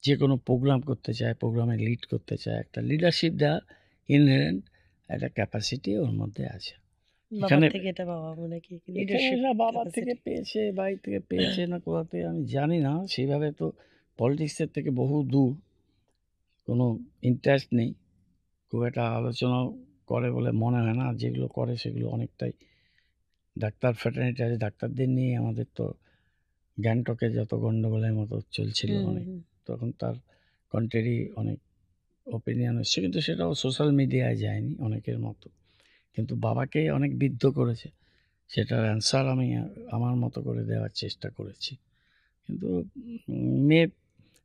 Speaker 1: যে কোনো প্রোগ্রাম করতে চায়, প্রোগ্রামে লিড করতে চায়, একটা লিডারশিপ দেওয়া ইনহেরেন্ট একটা ক্যাপাসিটি ওর মধ্যে আছে।
Speaker 2: বাবার থেকে এটা বাবা মনে কি লিডারশিপ
Speaker 1: বাবা থেকে পেয়েছে, বাড়ি থেকে পেয়েছে না কোথা থেকে আমি জানি না। সেইভাবে তো পলিটিক্সের থেকে বহু দূর, কোনো ইন্টারেস্ট নেই, খুব একটা আলোচনাও করে বলে মনে হয় না। যেগুলো করে সেগুলো অনেকটাই ডাক্তার ফ্র্যাটার্নিটি আছে, ডাক্তারদের নিয়ে আমাদের তো গ্যাংটকে যত গন্ডগোলের মতো চলছিল অনেক, তখন তার কন্ট্রারি অনেক ওপিনিয়ন এসছে, কিন্তু সেটাও সোশ্যাল মিডিয়ায় যায়নি অনেকের মতো। কিন্তু বাবাকে অনেক বিদ্ধ করেছে, সেটার অ্যান্সার আমি আমার মতো করে দেওয়ার চেষ্টা করেছি। কিন্তু মেয়ে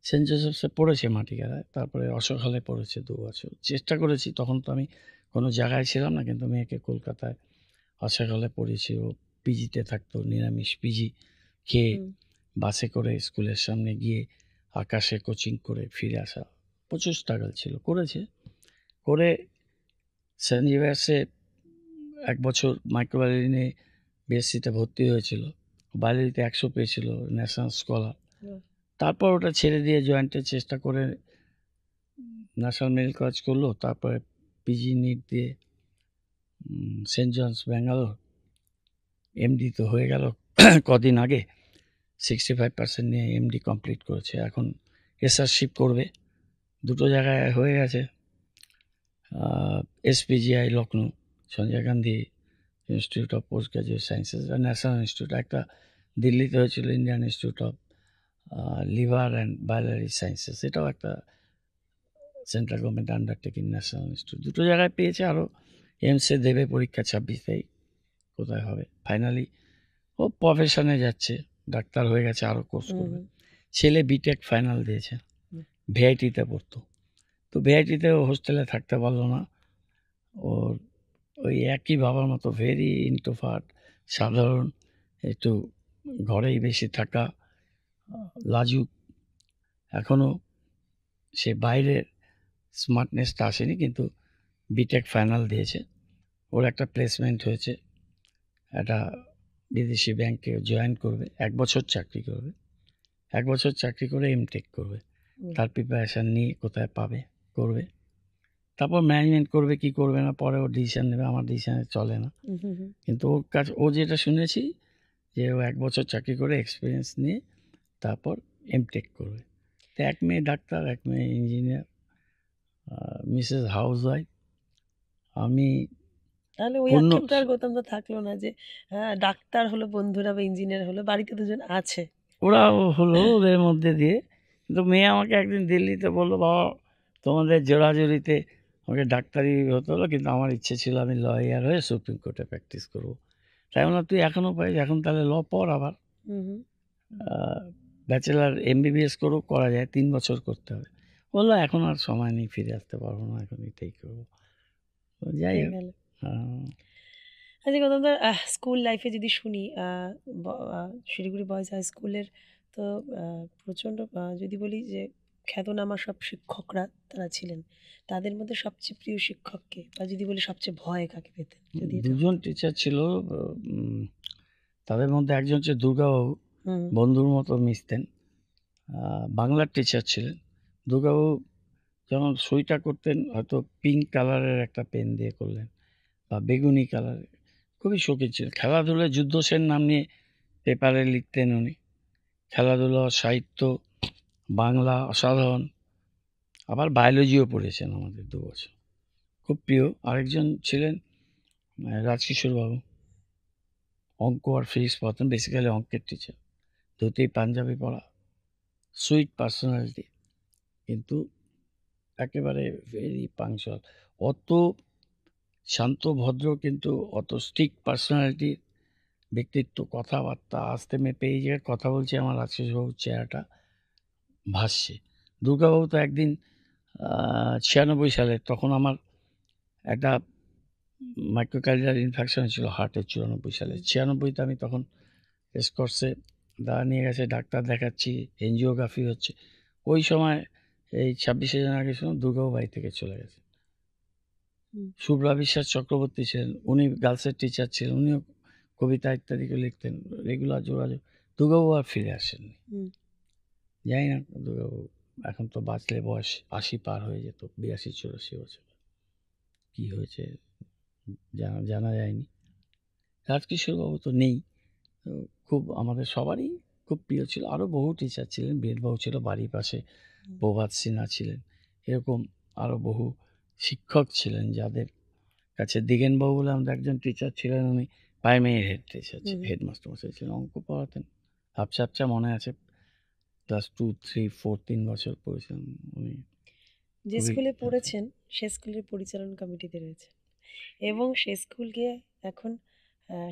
Speaker 1: সেন্ট জোসেফসে পড়েছে মাটিগাড়ায়, তারপরে অশোক হলে পড়েছে 2 বছর। চেষ্টা করেছি, তখন তো আমি কোনো জায়গায় ছিলাম না, কিন্তু মেয়েকে কলকাতায় অশোক হলে পড়েছি। ও পিজিতে থাকতো, নিরামিষ পিজি খেয়ে বাসে করে স্কুলের সামনে গিয়ে আকাশে কোচিং করে ফিরে আসা, প্রচুর স্ট্রাগল ছিল, করেছে। করে সেন্ট জেভিয়ার্সে 1 বছর মাইক্রোবায়োলজি বিএসসিতে ভর্তি হয়েছিল, বায়োলজিতে 100 পেয়েছিল, ন্যাশনাল স্কলার। তারপর ওটা ছেড়ে দিয়ে জয়েন্টের চেষ্টা করে ন্যাশনাল মেডিকেল কলেজ করলো, তারপরে পিজি নিট দিয়ে সেন্ট জনস ব্যাঙ্গালোর, এমডি তো হয়ে গেল কদিন আগে, 65% নিয়ে এমডি কমপ্লিট করেছে। এখন এসআরশিপ করবে, দুটো জায়গায় হয়ে গেছে। SPGI Lucknow, Sanjay Gandhi institute of post graduate sciences, national institute, একটা দিল্লিতে হয়েছিল Indian institute of liver and biology sciences, এটাও একটা central government undertaking national institute. দুটো জায়গায় পেয়েছে, আরও এমসে দেবে পরীক্ষা 26 তারিখ, কোথায় হবে ফাইনালি। ও প্রফেশনে যাচ্ছে, ডাক্তার হয়ে গেছে, আরও কোর্স করবে। ছেলে বিটেক ফাইনাল দিয়েছে, ভিআইটিতে পড়তো, তো ভিআইটিতে হোস্টেলে থাকতে পারলো না। ওর ওই একই বাবার মতো ভেরি ইন্ট্রোভার্ট, সাধারণ, একটু ঘরেই বেশি থাকা, লাজুক। এখনও সে বাইরের স্মার্টনেসটা আসেনি, কিন্তু বিটেক ফাইনাল দিয়েছে। ওর একটা প্লেসমেন্ট হয়েছে, একটা বিদেশি ব্যাংকে জয়েন করবে, 1 বছর চাকরি করবে, 1 বছর চাকরি করে এমটেক করবে। তার প্রিপারেশান নিয়ে কোথায় পাবে করবে, তারপর ম্যানেজমেন্ট করবে কি করবে না পরে ও ডিসিশান নেবে, আমার ডিসিশানে চলে না। কিন্তু ওর কাছে ও যেটা শুনেছি যে ও 1 বছর চাকরি করে এক্সপিরিয়েন্স নিয়ে তারপর এমটেক করবে। তো এক মেয়ে ডাক্তার, এক মেয়ে ইঞ্জিনিয়ার, মিসেস হাউস ওয়াইফ। আমি
Speaker 2: তাহলে ওই
Speaker 1: পূর্ণ
Speaker 2: আক্ষেপটা আর গৌতম থাকলো না যে ডাক্তার হলো বন্ধুরা বা ইঞ্জিনিয়ার হলো, বাড়িতে দুজন আছে।
Speaker 1: ওরাও হলো ওদের মধ্যে দিয়ে। কিন্তু মেয়ে আমাকে একদিন দিল্লিতে বললো, বাবা তোমাদের জোড়াজুড়িতে আমাকে ডাক্তারি হতে হলো, কিন্তু আমার ইচ্ছে ছিল আমি লয়ার হয়ে সুপ্রিম কোর্টে প্র্যাকটিস করবো। তাই বললাম তুই এখনও পারিস, এখন তাহলে ল পড়, আবার ব্যাচেলার এমবিবিএস করো, করা যায়, 3 বছর করতে হবে। বললো এখন আর সময় নেই, ফিরে আসতে পারবো না, এখন এটাই করবো। যাই হোক।
Speaker 2: আচ্ছা গৌতম স্কুল লাইফে যদি শুনি, শিলিগুড়ি বয়েজ হাই স্কুলের তো প্রচণ্ড, যদি বলি যে খ্যাতনামা সব শিক্ষকরা তারা ছিলেন, তাদের মধ্যে সবচেয়ে প্রিয় শিক্ষককে, বা যদি বলি সবচেয়ে ভয় কাকে পেতেন? যদি
Speaker 1: দুজন টিচার ছিল, তাদের মধ্যে একজন হচ্ছে দুর্গাবাবু, বন্ধুর মতো মিশতেন, বাংলার টিচার ছিলেন। দুর্গাবাবু যখন সইটা করতেন, হয়তো পিঙ্ক কালারের একটা পেন দিয়ে করলেন বা বেগুনি কালারের, খুবই শৌখিন ছিলেন। খেলাধুলায় যুদ্ধ সেন নাম নিয়ে পেপারে লিখতেন উনি। খেলাধুলা, সাহিত্য, বাংলা অসাধারণ, আবার বায়োলজিও পড়েছেন আমাদের 2 বছর, খুব প্রিয়। আরেকজন ছিলেন রাজকিশোরবাবু, অঙ্ক আর ফিজিক্স পড়াতেন, বেসিক্যালি অঙ্কের টিচার, ধুতি পাঞ্জাবি পরা, সুইট পার্সোনালিটি, কিন্তু একেবারে ভেরি পাংচুয়াল। অত শান্ত ভদ্র কিন্তু অত স্ট্রিক্ট পার্সোনালিটি, ব্যক্তিত্ব, কথাবার্তা আস্তে মেপে, এই জায়গায় কথা বলছি আমার রাজকিশোরবাবুর চেহারাটা ভাসছে। দুর্গাবাবু তো একদিন 96 সালে, তখন আমার একটা মাইক্রোকাইলার ইনফেকশন ছিল হার্টের, 94 সালে। 96তে আমি তখন এসকর্সে দাঁড়া নিয়ে গেছে, ডাক্তার দেখাচ্ছি, এনজিওগ্রাফি হচ্ছে। ওই সময় এই 26শে জানুয়ারি সময় দুর্গাবাবু বাড়ি থেকে চলে গেছে। শুভ্রা বিশ্বাস চক্রবর্তী ছিলেন, উনি গার্লসের টিচার ছিলেন, উনিও কবিতা ইত্যাদিকে লিখতেন, রেগুলার যোগাযোগ। দুর্গাবাবু আর ফিরে আসেননি। জানি না দুর্গাবাবু এখন তো বাঁচলে বয়স 80 পার হয়ে যেত, 82-84 বছর, কী হয়েছে জানা যায়নি। রাজকিশোরবাবু তো নেই, খুব আমাদের সবারই খুব প্রিয় ছিল। আরও বহু টিচার ছিলেন, বীরবাবু ছিল বাড়ির পাশে, প্রভাত সিনহা ছিলেন, এরকম আরও বহু শিক্ষক ছিলেন যাদের কাছে। দিগেনবাবু বলে আমাদের একজন টিচার ছিলেন, উনি প্রাইমারি হেড টিচার, হেডমাস্টার মশাই ছিলেন, অঙ্ক পড়াতেন, হাফছা মনে আছে, ক্লাস 2, 3, 4 3 বছর পড়েছেন উনি।
Speaker 2: যে স্কুলে পড়েছেন সে স্কুলের পরিচালন কমিটিতে রয়েছে এবং সে স্কুলকে এখন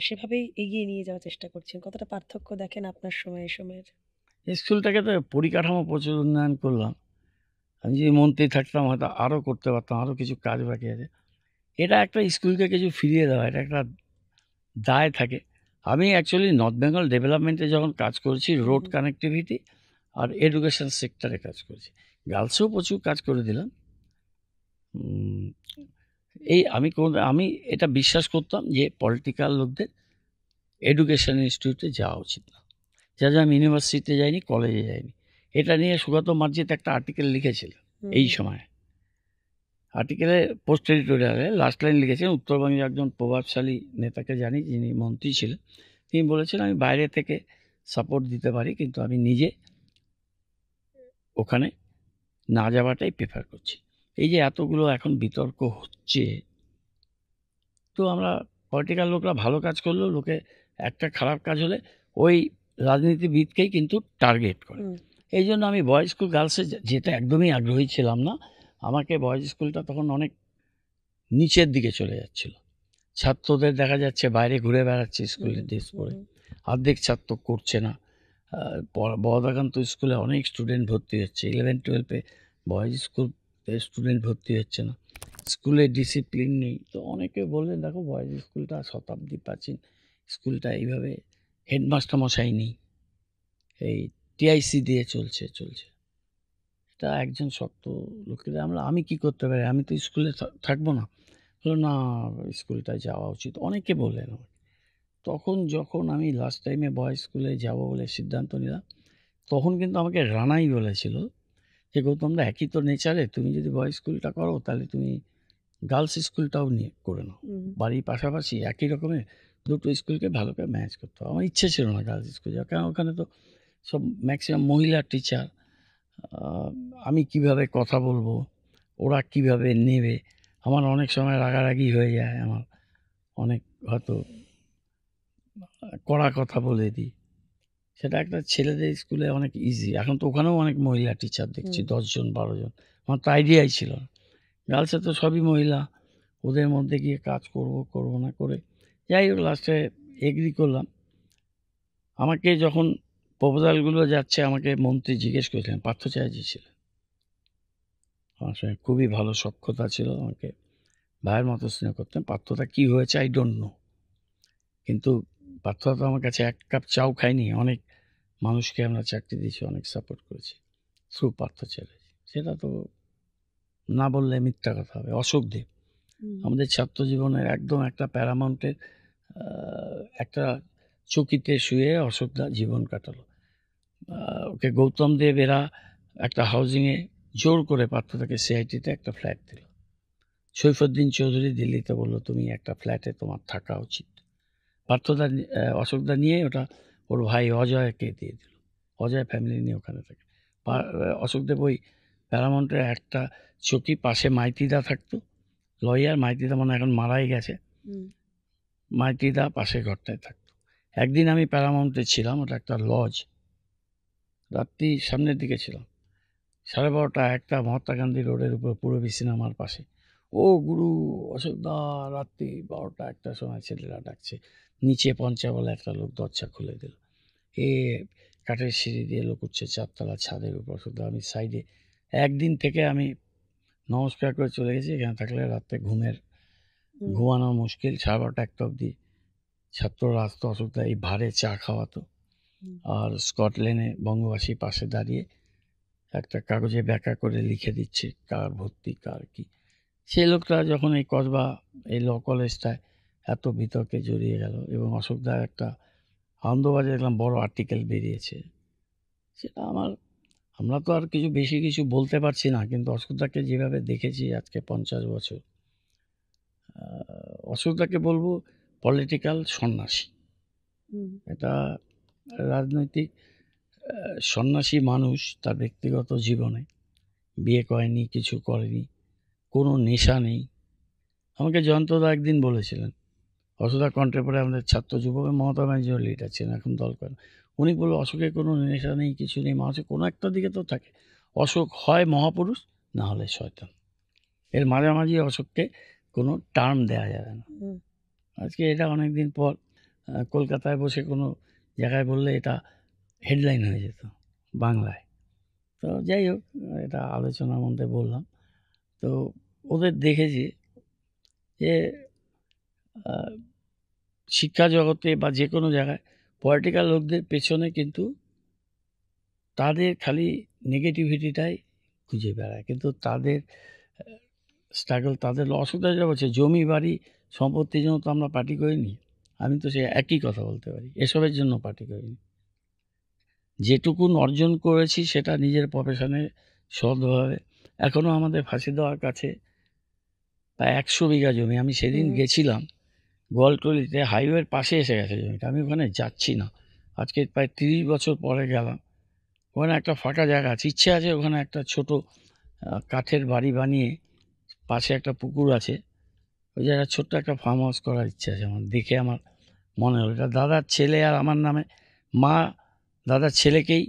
Speaker 2: সেভাবেই এগিয়ে নিয়ে যাওয়ার চেষ্টা করছেন। কতটা পার্থক্য দেখেন আপনার সময় সময়ের?
Speaker 1: স্কুলটাকে তো পরিকাঠামো প্রচুর উন্নয়ন করলাম। আমি যদি মন্ত্রী থাকতাম হয়তো আরও করতে পারতাম, আরও কিছু কাজ বাকি আছে। এটা একটা স্কুলকে কিছু ফিরিয়ে দেওয়া, এটা একটা দায় থাকে। আমি অ্যাকচুয়ালি নর্থ বেঙ্গল ডেভেলপমেন্টে যখন কাজ করেছি, রোড কানেক্টিভিটি আর এডুকেশন সেক্টরে কাজ করেছি, গার্লসেও প্রচুর কাজ করে দিলাম। এই আমি এটা বিশ্বাস করতাম যে পলিটিক্যাল লোকদের এডুকেশন ইনস্টিটিউটে যাওয়া উচিত না। যা আমি ইউনিভার্সিটিতে যাইনি, কলেজে যাইনি। এটা নিয়ে সুগত মার্জিত একটা আর্টিকেল লিখেছিল এই সময়। আর্টিকেলে পোস্ট এডিটোরিয়ালে লাস্ট লাইন লিখেছেন, উত্তরবঙ্গের একজন প্রভাবশালী নেতাকে জানি, যিনি মন্ত্রী ছিলেন। তিনি বলেছেন আমি বাইরে থেকে সাপোর্ট দিতে পারি, কিন্তু আমি নিজে ওখানে না যাওয়াটাই প্রেফার করছি। এই যে এতগুলো এখন বিতর্ক হচ্ছে, তো আমরা পলিটিক্যাল লোকরা ভালো কাজ করলেও লোকে একটা খারাপ কাজ হলে ওই রাজনীতিবিদকেই কিন্তু টার্গেট করে। এই জন্য আমি বয়েজ স্কুল গার্লসে যেটা একদমই আগ্রহী ছিলাম না। আমাকে বয়েজ স্কুলটা তখন অনেক নিচের দিকে চলে যাচ্ছিল। ছাত্রদের দেখা যাচ্ছে বাইরে ঘুরে বেড়াচ্ছে স্কুলের ড্রেস পরে, অর্ধেক ছাত্র করছে না। বরদাকান্ত স্কুলে অনেক স্টুডেন্ট ভর্তি হচ্ছে, 11-12 বয়েজ স্কুল স্টুডেন্ট ভর্তি হচ্ছে না, স্কুলে ডিসিপ্লিন নেই। তো অনেকে বললেন দেখো বয়েজ স্কুলটা শতাব্দী প্রাচীন, স্কুলটা এইভাবে হেডমাস্টার মশাই নেই, এই টিআইসি দিয়ে চলছে। এটা একজন শক্ত লোকের আমি কি করতে পারি, আমি তো স্কুলে থাকবো না। বললো না, স্কুলটায় যাওয়া উচিত, অনেকে বললেন আমাকে। তখন যখন আমি লাস্ট টাইমে বয়েজ স্কুলে যাব বলে সিদ্ধান্ত নিলাম, তখন কিন্তু আমাকে রানাই বলেছিল যে গৌতমদা একই তো নেচারে, তুমি যদি বয়েজ স্কুলটা করো তাহলে তুমি গার্লস স্কুলটাও নিয়ে করে নাও, বাড়ির পাশাপাশি একই রকমের দুটো স্কুলকে ভালো করে ম্যানেজ করতে হবে। আমার ইচ্ছে ছিল না গার্লস স্কুল যাওয়া, কারণ ওখানে তো সব ম্যাক্সিমাম মহিলা টিচার। আমি কিভাবে কথা বলবো, ওরা কিভাবে নেবে, আমার অনেক সময় রাগারাগি হয়ে যায়, আমার অনেক হয়তো কড়া কথা বলে দিই। সেটা একটা ছেলেদের স্কুলে অনেক ইজি, এখন তো ওখানেও অনেক মহিলা টিচার দেখছি, 10 জন 12 জন। আমার তো আইডিয়াই ছিল না। গার্লসে তো সবই মহিলা, ওদের মধ্যে গিয়ে কাজ করব না করে, যাই হোক লাস্টে এগ্রি করলাম। আমাকে যখন প্রপোজালগুলো যাচ্ছে, আমাকে মন্ত্রী জিজ্ঞেস করেছিলেন, পার্থ চ্যাটার্জি ছিলেন আমার সঙ্গে, খুবই ভালো সখ্যতা ছিল, আমাকে ভাইয়ের মতো স্নেহ করতেন। পার্থতা কী হয়েছে আই ডোন্ট নো, কিন্তু পার্থতা তো আমার কাছে এক কাপ চাও খাইনি, অনেক মানুষকে আমরা চাকরি দিয়েছি, অনেক সাপোর্ট করেছি থ্রু পার্থ চ্যাটার্জি। সেটা তো না বললে মিথ্যা কথা হবে। অশোক দেব আমাদের ছাত্র জীবনের একদম একটা প্যারামাউন্টের একটা চকিতে শুয়ে অশোকদা জীবন কাটালো। ওকে গৌতম দেব এরা একটা হাউজিংয়ে জোর করে পার্থতাকে সিআইটিতে একটা ফ্ল্যাট দিল। সৈফুদ্দিন চৌধুরী দিল্লিতে বললো তুমি একটা ফ্ল্যাটে তোমার থাকা উচিত। পার্থদা অশোকদা নিয়ে ওটা ওর ভাই অজয়কে দিয়ে দিল, অজয় ফ্যামিলি নিয়ে ওখানে থাকে। অশোকদেব ওই প্যারামাউন্টের একটা চকি, পাশে মাইতিদা থাকতো, লয়ার মাইতিদা মানে এখন মারাই গেছে, মাইতিদা পাশে ঘরটায় থাকতো। একদিন আমি প্যারামাউন্টে ছিলাম, ওটা একটা লজ, রাত্রি সামনের দিকে ছিলাম, 12:30 একটা, মহাত্মা গান্ধী রোডের উপর পূরবী সিনেমার পাশে। ও গুরু অশোকদা, রাত্রি 12টা 1টার সময় ছেলেরা ডাকছে, নিচে পঞ্চা বলে একটা লোক দরজা খুলে দিল, এ কাঠের সিঁড়ি দিয়ে লোক উঠছে 4তলা ছাদের উপর। অশোকদা আমি সাইডে, একদিন থেকে আমি নমস্কার করে চলে গেছি, এখানে থাকলে রাত্রে ঘুমানো মুশকিল। 12:30 1টা অবধি ছাত্ররা আসতো, অশোকদা এই ভারে চা খাওয়াতো, আর স্কটল্যান্ডে বঙ্গবাসী পাশে দাঁড়িয়ে একটা কাগজে ব্যাখ্যা করে লিখে দিচ্ছে কার ভর্তি কার কি। সেই লোকটা যখন এই কসবা এই ল কলেজটায় এত বিতর্কে জড়িয়ে গেল, এবং অশোকদার একটা আনন্দবাজারে দেখলাম বড় আর্টিকেল বেরিয়েছে, সেটা আমরা তো আর বেশি কিছু বলতে পারছি না, কিন্তু অশোকদাকে যেভাবে দেখেছি আজকে 50 বছর, অশোকদাকে বলবো পলিটিক্যাল সন্ন্যাসী। এটা রাজনৈতিক সন্ন্যাসী মানুষ, তার ব্যক্তিগত জীবনে বিয়ে করেনি, কিছু করেনি, কোনো নেশা নেই। আমাকে জয়ন্তদা একদিন বলেছিলেন, অশোকদা কন্টেম্পোরারি আমাদের ছাত্র যুবক মমতা ব্যানার্জির লিডার ছিলেন, এখন দল করেন, উনি বললো অশোকের কোনো নেশা নেই, কিছু নেই, মানুষের কোনো একটা দিকে তো থাকে। অশোক হয় মহাপুরুষ, না হলে শয়তান, এর মাঝামাঝি অশোককে কোনো টার্ম দেওয়া যাবে না। আজকে এটা অনেক দিন পর কলকাতায় বসে কোনো জায়গায় বললে এটা হেডলাইন হয়ে যেত বাংলায়। তো যাই হোক, এটা আলোচনার মধ্যে বললাম। তো ওদের দেখেছি যে শিক্ষা জগতে বা যে কোনো জায়গায় পলিটিক্যাল লোকদের পেছনে কিন্তু তাদের খালি নেগেটিভিটিটাই খুঁজে বেড়ায়, কিন্তু তাদের স্ট্রাগল, তাদের অসুবিধা যা বলছে জমি বাড়ি সম্পত্তির জন্য তো আমরা পার্টি করিনি। আমি তো সে একই কথা বলতে পারি, এসবের জন্য পার্টি করিনি। যেটুকুন অর্জন করেছি সেটা নিজের প্রফেশনে সৎভাবে। এখনও আমাদের ফাঁসি দেওয়ার কাছে প্রায় 100 বিঘা জমি, আমি সেদিন গেছিলাম গোয়ালটলিতে, হাইওয়ের পাশে এসে গেছে জমিটা, আমি ওখানে যাচ্ছি না, আজকে প্রায় 30 বছর পরে গেলাম। ওখানে একটা ফাঁকা জায়গা আছে, ইচ্ছে আছে ওখানে একটা ছোট কাঠের বাড়ি বানিয়ে পাশে একটা পুকুর আছে, ওই জায়গায় ছোট্ট একটা ফার্ম হাউস করার ইচ্ছা আছে আমার। দেখে আমার মনে হলো এটা দাদার ছেলে আর আমার নামে, মা দাদার ছেলেকেই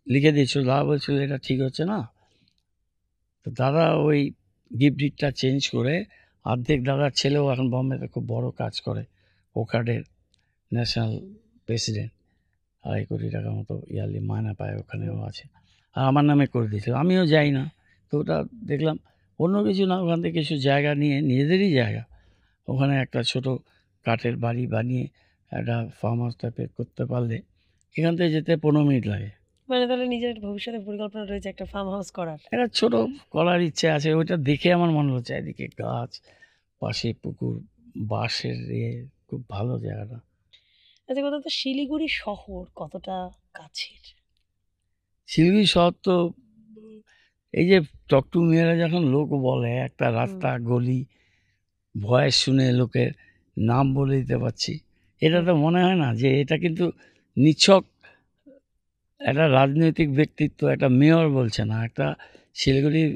Speaker 1: লিখে দিয়েছিল। দাদা বলছিল এটা ঠিক হচ্ছে না, তো দাদা ওই গিফট ডিডটা চেঞ্জ করে অর্ধেক, দাদার ছেলেও এখন বম্বেতে খুব বড় কাজ করে, ওকার্ডের ন্যাশনাল প্রেসিডেন্ট, 2.5 কোটি টাকার মতো ইয়ারলি মায়না পায়, ওখানেও আছে, আর আমার নামে করে দিয়েছিল। আমিও যাই না, তো ওটা দেখলাম অন্য কিছু না, ওখান থেকে কিছু জায়গা নিয়ে, নিজেদেরই জায়গা, ওখানে একটা ছোট কাঠের বাড়ি বানিয়ে একটা ফার্ম হাউস টাইপের করতে পারলে এখান থেকে যেতে 15 মিনিট লাগে।
Speaker 2: মানে তাহলে নিজের ভবিষ্যতে পরিকল্পনা রয়েছে একটা ফার্ম হাউস করার?
Speaker 1: একটা ছোট করার ইচ্ছে আছে, ওইটা দেখে আমার মনে হচ্ছে এদিকে গাছ, পাশে পুকুর, বাঁশের খুব ভালো জায়গাটা।
Speaker 2: আচ্ছা, কথা তো শিলিগুড়ি শহর কতটা কাছের?
Speaker 1: শিলিগুড়ি শহর তো এই যে টকটু মেয়েরা যখন লোক বলে একটা রাস্তা গলি ভয়েস শুনে লোকের নাম বলে দিতে পারছি, এটা তো মনে হয় না যে এটা কিন্তু নিছক একটা রাজনৈতিক ব্যক্তিত্ব, একটা মেয়র বলছে না, একটা শিলিগুড়ির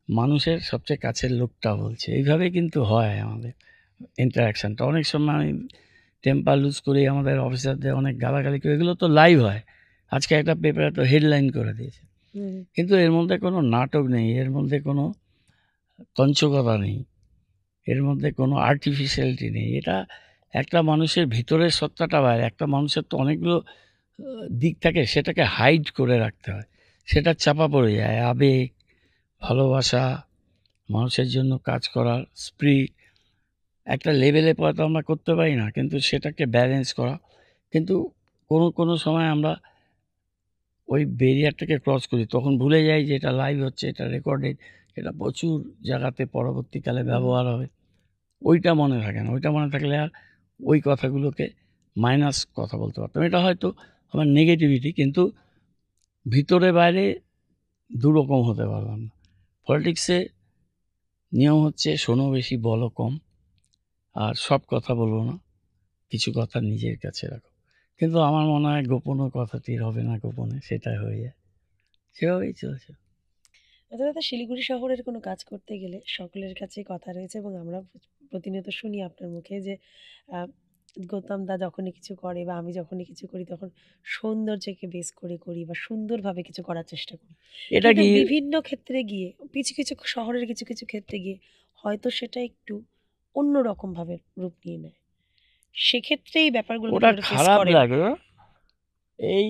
Speaker 1: মানুষের সবচেয়ে কাছের লোকটা বলছে। এইভাবে কিন্তু হয় আমাদের ইন্টারাকশানটা। অনেক সময় আমি টেম্পার লুজ করি, আমাদের অফিসারদের অনেক গালাগালি করে, এগুলো তো লাইভ হয়। আজকে একটা পেপারে তো হেডলাইন করে দিয়েছে, কিন্তু এর মধ্যে কোনো নাটক নেই, এর মধ্যে কোনো তঞ্চকতা নেই, এর মধ্যে কোনো আর্টিফিশিয়ালিটি নেই। এটা একটা মানুষের ভিতরের সত্তাটা বাইরে। একটা মানুষের তো অনেকগুলো দিক থাকে, সেটাকে হাইড করে রাখতে হয়, সেটা চাপা পড়ে যায়। আবেগ, ভালোবাসা, মানুষের জন্য কাজ করার স্পিরিট, একটা লেভেলে পরে তো আমরা করতে পারি না, কিন্তু সেটাকে ব্যালেন্স করা। কিন্তু কোনো সময় আমরা ওই ব্যারিয়ারটাকে ক্রস করি, তখন ভুলে যাই যে এটা লাইভ হচ্ছে, এটা রেকর্ডেড, এটা প্রচুর জায়গাতে পরবর্তীকালে ব্যবহার হবে। ওইটা মনে থাকে না। ওইটা মনে থাকলে আর ওই কথাগুলোকে মাইনাস কথা বলতে পারতাম। এটা হয়তো আমার নেগেটিভিটি, কিন্তু ভিতরে বাইরে দুরকম হতে পারলাম না। পলিটিক্সে নিয়ম হচ্ছে শোনো বেশি, বলো কম, আর সব কথা বলবো না, কিছু কথা নিজের কাছে রাখো। কিন্তু আমার মনে হয় গোপনও কথাটি হবে না, গোপনে সেটাই হয়ে যায়, সেভাবেই চলছে।
Speaker 2: আচ্ছা দাদা, শিলিগুড়ি শহরের কোনো কাজ করতে গেলে সকলের কাছেই কথা রয়েছে এবং আমরা প্রতিনিয়ত শুনি আপনার মুখে যে গৌতম দা যখনই কিছু করে বা আমি যখনই কিছু করি তখন সৌন্দর্যকে বেস করে করি বা সুন্দরভাবে কিছু করার চেষ্টা করি।
Speaker 1: এটা
Speaker 2: কিন্তু
Speaker 1: কি
Speaker 2: বিভিন্ন ক্ষেত্রে গিয়ে, কিছু কিছু শহরের কিছু কিছু ক্ষেত্রে গিয়ে হয়তো সেটা একটু অন্যরকম ভাবে রূপ নিয়ে নেয়। সেক্ষেত্রে এই ব্যাপারগুলো
Speaker 1: ওটা
Speaker 2: কিভাবে ফেস
Speaker 1: খারাপ
Speaker 2: করেন?
Speaker 1: লাগে। এই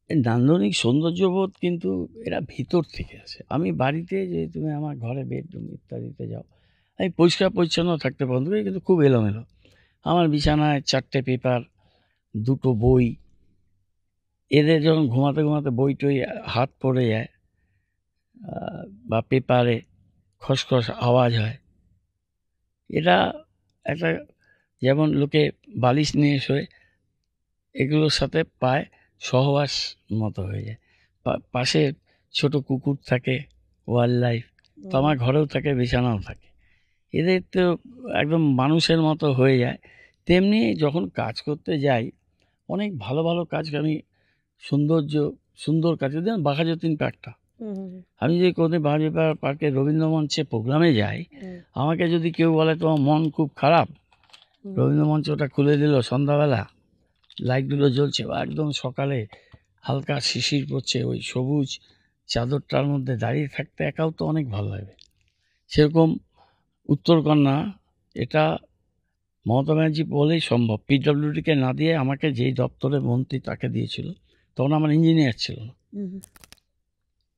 Speaker 1: নান্দনিক সৌন্দর্যবোধ কিন্তু এরা ভিতর থেকে আসে। আমি বাড়িতে, যে তুমি আমার ঘরে বেডরুম ইত্যাদিতে যাও, আমি পরিষ্কার পরিচ্ছন্ন থাকতে পছন্দ করি, কিন্তু খুব এলোমেলো। আমার বিছানায় 4টে পেপার, 2টো বই, এদের যখন ঘুমাতে ঘুমাতে বই টই হাত পড়ে যায় বা পেপারে খসখস আওয়াজ হয়, এটা একটা, যেমন লোকে বালিশ নিয়ে শোয়, এগুলোর সাথে পায় সহবাস মতো হয়ে যায়। পাশে ছোট কুকুর থাকে, ওয়াইল্ড লাইফ, তো আমার ঘরেও থাকে, বিছানাও থাকে, এদের তো একদম মানুষের মতো হয়ে যায়। তেমনি যখন কাজ করতে যাই, অনেক ভালো ভালো কাজ আমি সুন্দর কাজ, যেমন বাঘাযতীন পার্কটা, আমি যদি কোনোদিন বাঘাযতীন পার্কে রবীন্দ্র মঞ্চে প্রোগ্রামে যাই, আমাকে যদি কেউ বলে তোমার মন খুব খারাপ, রবীন্দ্র মঞ্চ ওটা খুলে দিল সন্ধ্যাবেলা, লাইটগুলো জ্বলছে, একদম সকালে হালকা শিশির পড়ছে, ওই সবুজ চাদরটার মধ্যে দাঁড়িয়ে থাকতে একাও তো অনেক ভালো লাগবে। সেরকম উত্তরকন্যা, এটা মমতা ব্যানার্জি বলেই সম্ভব। পিডব্লিউডিকে না দিয়ে আমাকে যেই দপ্তরে মন্ত্রী তাকে দিয়েছিল, তখন আমার ইঞ্জিনিয়ার ছিল না,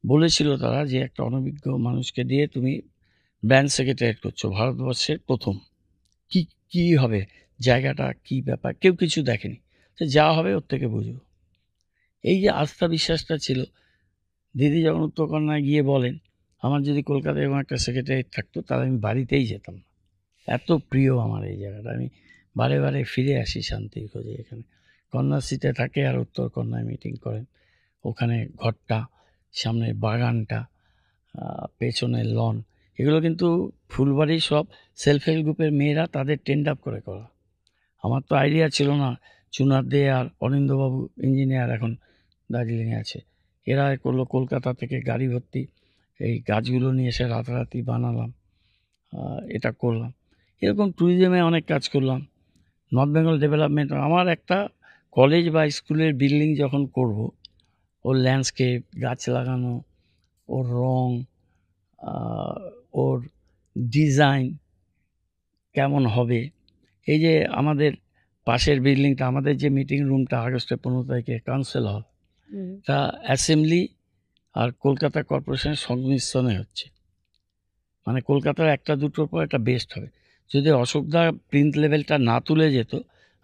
Speaker 1: বলেছিল তারা যে একটা অনভিজ্ঞ মানুষকে দিয়ে তুমি ব্র্যান্ড সেক্রেটারিয়েট করছো, ভারতবর্ষের প্রথম, কি হবে, জায়গাটা কি ব্যাপার, কেউ কিছু দেখেনি, যা হবে ওর থেকে বুঝবো। এই যে আস্থা বিশ্বাসটা ছিল, দিদি যখন উত্তরকন্যায় গিয়ে বলেন আমার যদি কলকাতায় এরকম একটা সেক্রেটারি থাকতো তাহলে আমি বাড়িতেই যেতাম না, এত প্রিয় আমার এই জায়গাটা, আমি বারে বারে ফিরে আসি শান্তির খোঁজে। এখানে কন্যাশ্রীতে থাকে আর উত্তরকন্যায় মিটিং করেন, ওখানে ঘরটা, সামনে বাগানটা, পেছনের লন, এগুলো কিন্তু ফুলবাড়ির সব সেলফ হেল্প গ্রুপের মেয়েরা তাদের টেন্ড আপ করে করা। আমার তো আইডিয়া ছিল না। চুনার দে আর অনিন্দবাবু ইঞ্জিনিয়ার এখন দার্জিলিংয়ে আছে, এরা করলো কলকাতা থেকে গাড়ি ভর্তি এই গাছগুলো নিয়ে এসে রাতারাতি বানালাম, এটা করলাম। এরকম ট্যুরিজমে অনেক কাজ করলাম। নর্থ বেঙ্গল ডেভেলপমেন্ট, আমার একটা কলেজ বা স্কুলের বিল্ডিং যখন করব, ওর ল্যান্ডস্কেপ, গাছ লাগানো, ওর রং, ওর ডিজাইন কেমন হবে। এই যে আমাদের পাশের বিল্ডিংটা, আমাদের যে মিটিং রুমটা আগস্টের 15 তারিখে কাউন্সিল হল, তা অ্যাসেম্বলি আর কলকাতা কর্পোরেশনের সংমিশ্রণে হচ্ছে। মানে কলকাতার একটা দুটোর পর একটা বেস্ট হবে। যদি অশোকদা প্রিন্ট লেভেলটা না তুলে যেত,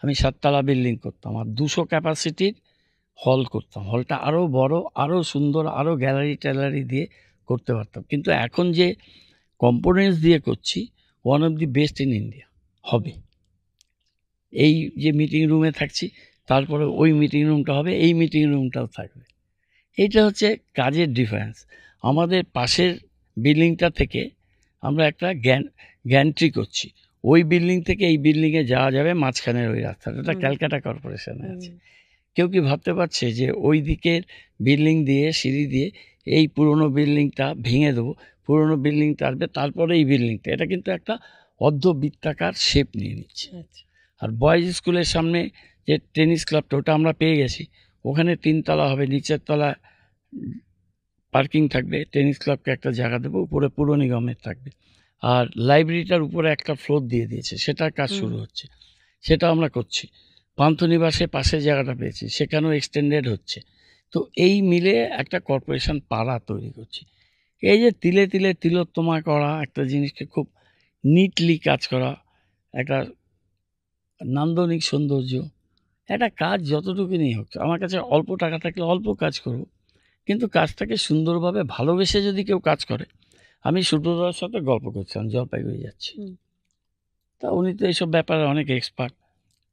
Speaker 1: আমি 7 তলা বিল্ডিং করতাম আর 200 ক্যাপাসিটির হল করতাম। হলটা আরও বড়, আরও সুন্দর, আরও গ্যালারি ট্যালারি দিয়ে করতে পারতাম। কিন্তু এখন যে কম্পোনেন্টস দিয়ে করছি, one of the best in India হবে। এই যে মিটিং রুমে থাকছি, তারপরে ওই মিটিং রুমটা হবে, এই মিটিং রুমটাও থাকবে। এইটা হচ্ছে কাজের ডিফারেন্স। আমাদের পাশের বিল্ডিংটা থেকে আমরা একটা গ্যান্ট্রি করছি, ওই বিল্ডিং থেকে এই বিল্ডিংয়ে যাওয়া যাবে মাঝখানের ওই রাস্তাটা ক্যালকাটা কর্পোরেশনে আছে। কেউ কি ভাবতে পারছে যে ওই দিকের বিল্ডিং দিয়ে সিঁড়ি দিয়ে এই পুরনো বিল্ডিংটা ভেঙে দেবো, পুরনো বিল্ডিংটা আসবে, তারপরে এই বিল্ডিংটা, এটা কিন্তু একটা অর্ধবৃত্তাকার শেপ নিয়ে নিচ্ছে। আর বয়েজ স্কুলের সামনে যে টেনিস ক্লাবটা, ওটা আমরা পেয়ে গেছি, ওখানে 3 তলা হবে, নিচের তলা পার্কিং থাকবে, টেনিস ক্লাবকে একটা জায়গা দেবো, উপরে পুর নিগমের থাকবে। আর লাইব্রেরিটার উপরে একটা ফ্লোর দিয়ে দিয়েছে, সেটার কাজ শুরু হচ্ছে, সেটা আমরা করছি। পান্থনিবাসে পাশে জায়গাটা পেয়েছি, সেখানেও এক্সটেন্ডেড হচ্ছে। তো এই মিলে একটা কর্পোরেশন পাড়া তৈরি করছি। এই যে তিলে তিলে তিলোত্তমা করা, একটা জিনিসকে খুব নিটলি কাজ করা, একটা নান্দনিক সৌন্দর্য, একটা কাজ যতটুকুনি হোক, আমার কাছে অল্প টাকা থাকলে অল্প কাজ করব, কিন্তু কাজটাকে সুন্দরভাবে ভালোবেসে যদি কেউ কাজ করে। আমি সূর্যদার সাথে গল্প করছিলাম, জলপাইগুড়ি যাচ্ছি, তা উনি তো এইসব ব্যাপারে অনেক এক্সপার্ট।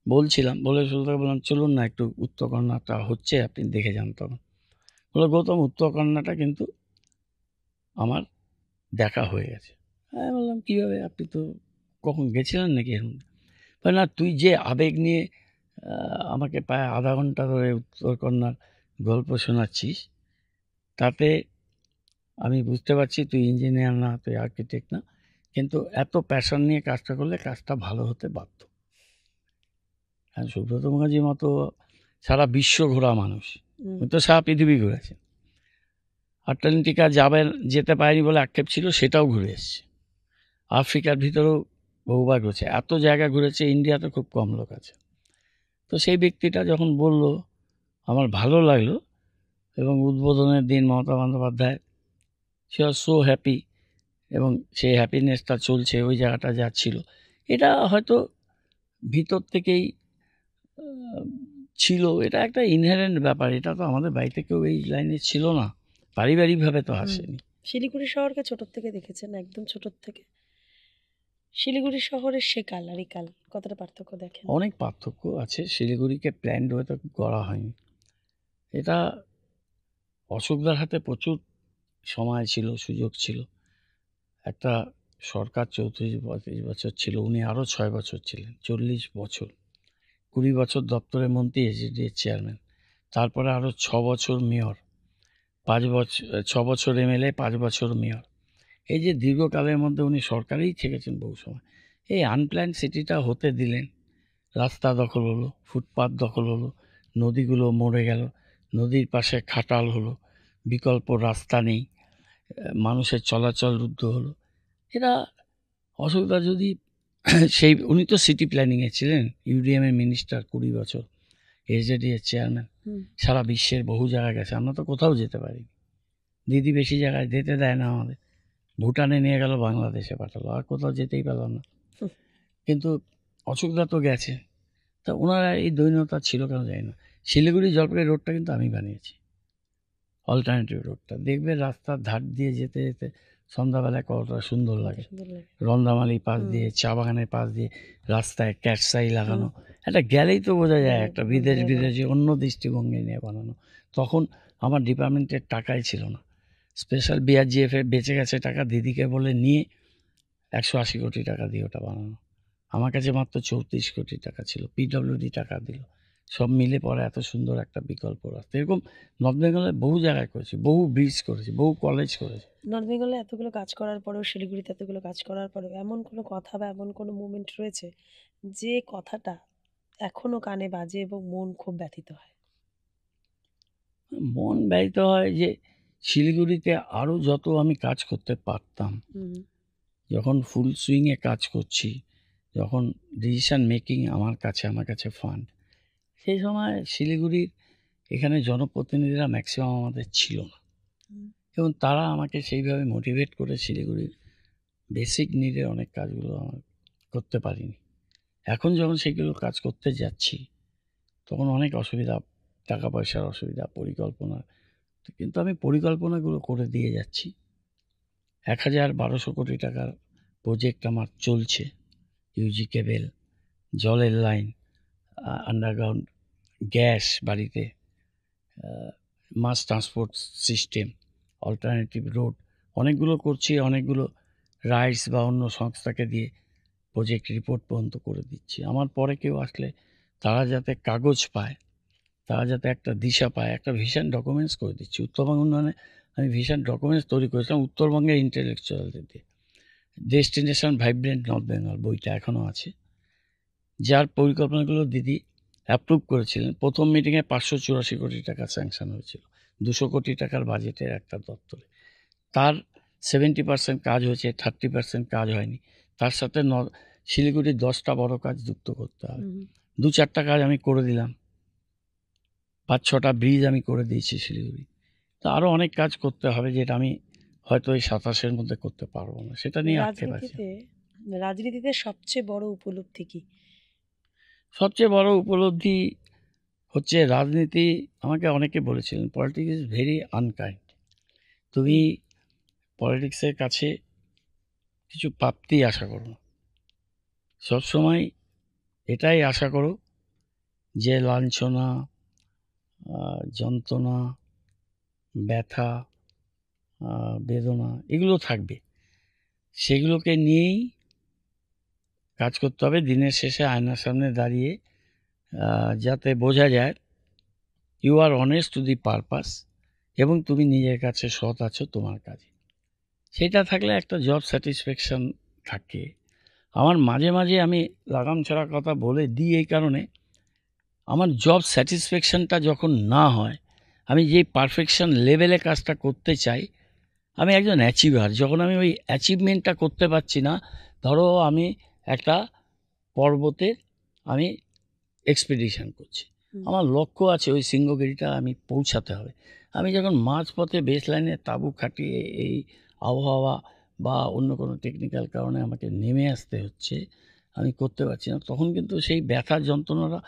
Speaker 1: বলছিলাম, বলে সূর্যদাকে বললাম চলুন না একটু উত্তরকন্যাটা হচ্ছে, আপনি দেখে যান। তখন বললো, গৌতম উত্তরকন্যাটা কিন্তু আমার দেখা হয়ে গেছে। আমি বললাম কীভাবে, আপনি তো কখন গেছিলেন নাকি এরকম? না, তুই যে আবেগ নিয়ে আমাকে প্রায় আধা ঘন্টা ধরে উত্তরকন্যার গল্প শোনাচ্ছিস, তাতে আমি বুঝতে পারছি তুই ইঞ্জিনিয়ার না, তুই আর্কিটেক্ট না, কিন্তু এত প্যাশন নিয়ে কাজটা করলে কাজটা ভালো হতে বাধ্য। হ্যাঁ, সুব্রত মুখার্জির মতো সারা বিশ্ব ঘোরা মানুষ, উনি তো সারা পৃথিবী ঘুরেছেন। আটলান্টিকা যেতে পারেনি বলে আক্ষেপ ছিল, সেটাও ঘুরে এসছে। আফ্রিকার ভিতরেও বহুবার ঘুরেছে, এত জায়গা ঘুরেছে, ইন্ডিয়াতে খুব কম লোক আছে। তো সেই ব্যক্তিটা যখন বলল, আমার ভালো লাগলো। এবং উদ্বোধনের দিন মমতা বন্দ্যোপাধ্যায়, সে ওয়াজ সো হ্যাপি, এবং সেই হ্যাপিনেসটা চলছে ওই জায়গাটা যাচ্ছিল। এটা হয়তো ভিতর থেকেই ছিল, এটা একটা ইনহেরেন্ট ব্যাপার। এটা তো আমাদের বাড়িতে কেউ এই লাইনে ছিল না, পারিবারিকভাবে তো আসেনি।
Speaker 2: শিলিগুড়ি শহরকে ছোটোর থেকে দেখেছেন, একদম ছোটোর থেকে। শিলিগুড়ি শহরের সে কাল আর এই কাল কতটা পার্থক্য দেখেন?
Speaker 1: অনেক পার্থক্য আছে। শিলিগুড়িকে প্ল্যান্ড হয়তো করা হয়নি। এটা অশোকদার হাতে প্রচুর সময় ছিল, সুযোগ ছিল। একটা সরকার 34-35 বছর ছিল, উনি আরও 6 বছর ছিলেন, 40 বছর। 20 বছর দপ্তরের মন্ত্রী, এসডিএর চেয়ারম্যান, তারপরে আরও 6 বছর মেয়র, 6 বছর এমএলএ, 5 বছর মেয়র। এই যে দীর্ঘকালের মধ্যে উনি সরকারেই থেকেছেন বহু সময়। এই আনপ্ল্যান্ড সিটিটা হতে দিলেন, রাস্তা দখল হলো, ফুটপাত দখল হলো, নদীগুলো মরে গেল, নদীর পাশে খাটাল হলো, বিকল্প রাস্তা নেই, মানুষের চলাচল রুদ্ধ হলো। এরা অশোকদা যদি উনি তো সিটি প্ল্যানিংয়ে ছিলেন, ইউডিএমের মিনিস্টার 20 বছর, এসজেডিএর চেয়ারম্যান, সারা বিশ্বের বহু জায়গায় গেছে, আমরা তো কোথাও যেতে পারিনি। দিদি বেশি জায়গায় যেতে দেয় না আমাদের, ভুটানে নিয়ে গেল, বাংলাদেশে পাঠালো, আর কোথাও যেতেই পেলাম না। কিন্তু অশোকদা তো গেছে। তা ওনারা এই দৈন্যতা ছিল কেন জানি না। শিলিগুড়ি জলপাইগুড়ি রোডটা কিন্তু আমি বানিয়েছি, অল্টারনেটিভ রোডটা। দেখবে রাস্তার ধার দিয়ে যেতে যেতে সন্ধ্যাবেলায় কতটা সুন্দর লাগে। রন্দামালি পাশ দিয়ে, চা বাগানের পাশ দিয়ে, রাস্তায় ক্যাটসাই লাগানো, একটা গেলেই তো বোঝা যায় একটা বিদেশি অন্য দৃষ্টিভঙ্গি নিয়ে বানানো। তখন আমার ডিপার্টমেন্টের টাকাই ছিল না, স্পেশাল বিআরজিএফে বেঁচে গেছে টাকা, দিদিকে বলে নিয়ে 180 কোটি টাকা দিয়ে ওটা বানানো। আমার কাছে মাত্র 34 কোটি টাকা ছিল, পিডব্লিউডি টাকা দিল, সব মিলে পরে এত সুন্দর একটা বিকল্প রাস্তা। এরকম নর্থ বেঙ্গলে বহু জায়গায় করেছি, বহু ব্রিজ করেছি, বহু কলেজ করেছি।
Speaker 2: নর্থ বেঙ্গলে এতগুলো কাজ করার পরেও, শিলিগুড়িতে এতগুলো কাজ করার পরেও এমন কোনো কথা বা এমন কোনো মুমেন্ট রয়েছে যে কথাটা এখনো কানে বাজে এবং মন খুব ব্যথিত হয়?
Speaker 1: মন ব্যথিত হয় যে শিলিগুড়িতে আরও যত আমি কাজ করতে পারতাম,
Speaker 2: হুম।
Speaker 1: যখন ফুল সুইংয়ে কাজ করছি, যখন ডিসিশন মেকিং আমার কাছে ফান্ড, সেই সময় শিলিগুড়ির এখানে জনপ্রতিনিধিরা ম্যাক্সিমাম আমাদের ছিল না,
Speaker 2: হুম।
Speaker 1: এবং তারা আমাকে সেইভাবে মোটিভেট করে শিলিগুড়ির বেসিক নিডের অনেক কাজগুলো আমার করতে পারিনি। এখন যখন সেগুলো কাজ করতে যাচ্ছি তখন অনেক অসুবিধা, টাকা পয়সার অসুবিধা, পরিকল্পনা, কিন্তু আমি পরিকল্পনাগুলো করে দিয়ে যাচ্ছি। ১,১২০০ কোটি টাকার প্রজেক্ট আমার চলছে। ইউজি কেবেল, জলের লাইন, আন্ডারগ্রাউন্ড গ্যাস বাড়িতে, মাস ট্রান্সপোর্ট সিস্টেম, অল্টারনেটিভ রোড, অনেকগুলো করছি। অনেকগুলো রাইটস বা অন্য সংস্থাকে দিয়ে প্রজেক্ট রিপোর্ট পর্যন্ত করে দিচ্ছি। আমার পরে কেউ আসলে তারা যাতে কাগজ পায়, তারা যাতে একটা দিশা পায়, একটা ভিশন ডকুমেন্টস করে দিচ্ছি। উত্তরবঙ্গ উন্নয়নে আমি ভিশন ডকুমেন্টস তৈরি করেছিলাম উত্তরবঙ্গের ইন্টেলেকচুয়ালদের দিয়ে। ডেস্টিনেশন ভাইব্রেন্ট নর্থ বেঙ্গল বইটা এখনও আছে, যার পরিকল্পনাগুলো দিদি অ্যাপ্রুভ করেছিলেন। প্রথম মিটিংয়ে 584 কোটি টাকা স্যাংশন হয়েছিল 200 কোটি টাকার বাজেটের একটা দপ্তরে। তার 70% কাজ হয়েছে, 30% কাজ হয়নি। তার সাথে শিলিগুড়ির 10টা বড় কাজ যুক্ত করতে হবে। 2-4টা কাজ আমি করে দিলাম, 5-6টা ব্রিজ আমি করে দিয়েছি শিলিগুড়ি। তো আরও অনেক কাজ করতে হবে, যেটা আমি হয়তো এই 27-এর মধ্যে করতে পারবো না, সেটা নিয়ে আক্ষেপ আছে।
Speaker 2: রাজনীতিতে সবচেয়ে বড় উপলব্ধি কি?
Speaker 1: সবচেয়ে বড় উপলব্ধি হচ্ছে রাজনীতি, আমাকে অনেকে বলেছিলেন পলিটিক্স ইজ ভেরি আনকাইন্ড। তুমি পলিটিক্সের কাছে কিছু প্রাপ্তি আশা করো না, সবসময় এটাই আশা করো যে লাঞ্ছনা, যন্ত্রণা, ব্যথা, বেদনা এগুলো থাকবে, সেগুলোকে নিয়েই কাজ করতে হবে। দিনের শেষে আয়নার সামনে দাঁড়িয়ে যাতে বোঝা যায় you are honest to the purpose, এবং তুমি নিজের কাছে সৎ আছো তোমার কাজে। সেটা থাকলে একটা জব স্যাটিসফ্যাকশান থাকে। আমার মাঝে মাঝে আমি লাগাম ছাড়া কথা বলে দিই এই কারণে, আমার জব স্যাটিসফ্যাকশানটা যখন না হয়, আমি যেই পারফেকশন লেভেলে কাজটা করতে চাই, আমি একজন অ্যাচিভার, যখন আমি ওই অ্যাচিভমেন্টটা করতে পারছি না, ধরো আমি একটা পর্বতের আমি এক্সপিডিশন করছি, আমার লক্ষ্য আছে ওই সিংহগিরিটা আমি পৌঁছাতে হবে। আমি যখন মাঝপথে বেস লাইনে তাঁবু খাটিয়ে এই আবহাওয়া বা অন্য কোনো টেকনিক্যাল কারণে আমাকে নেমে আসতে হচ্ছে, আমি করতে পারছি না, তখন কিন্তু সেই ব্যথার যন্ত্রণাটা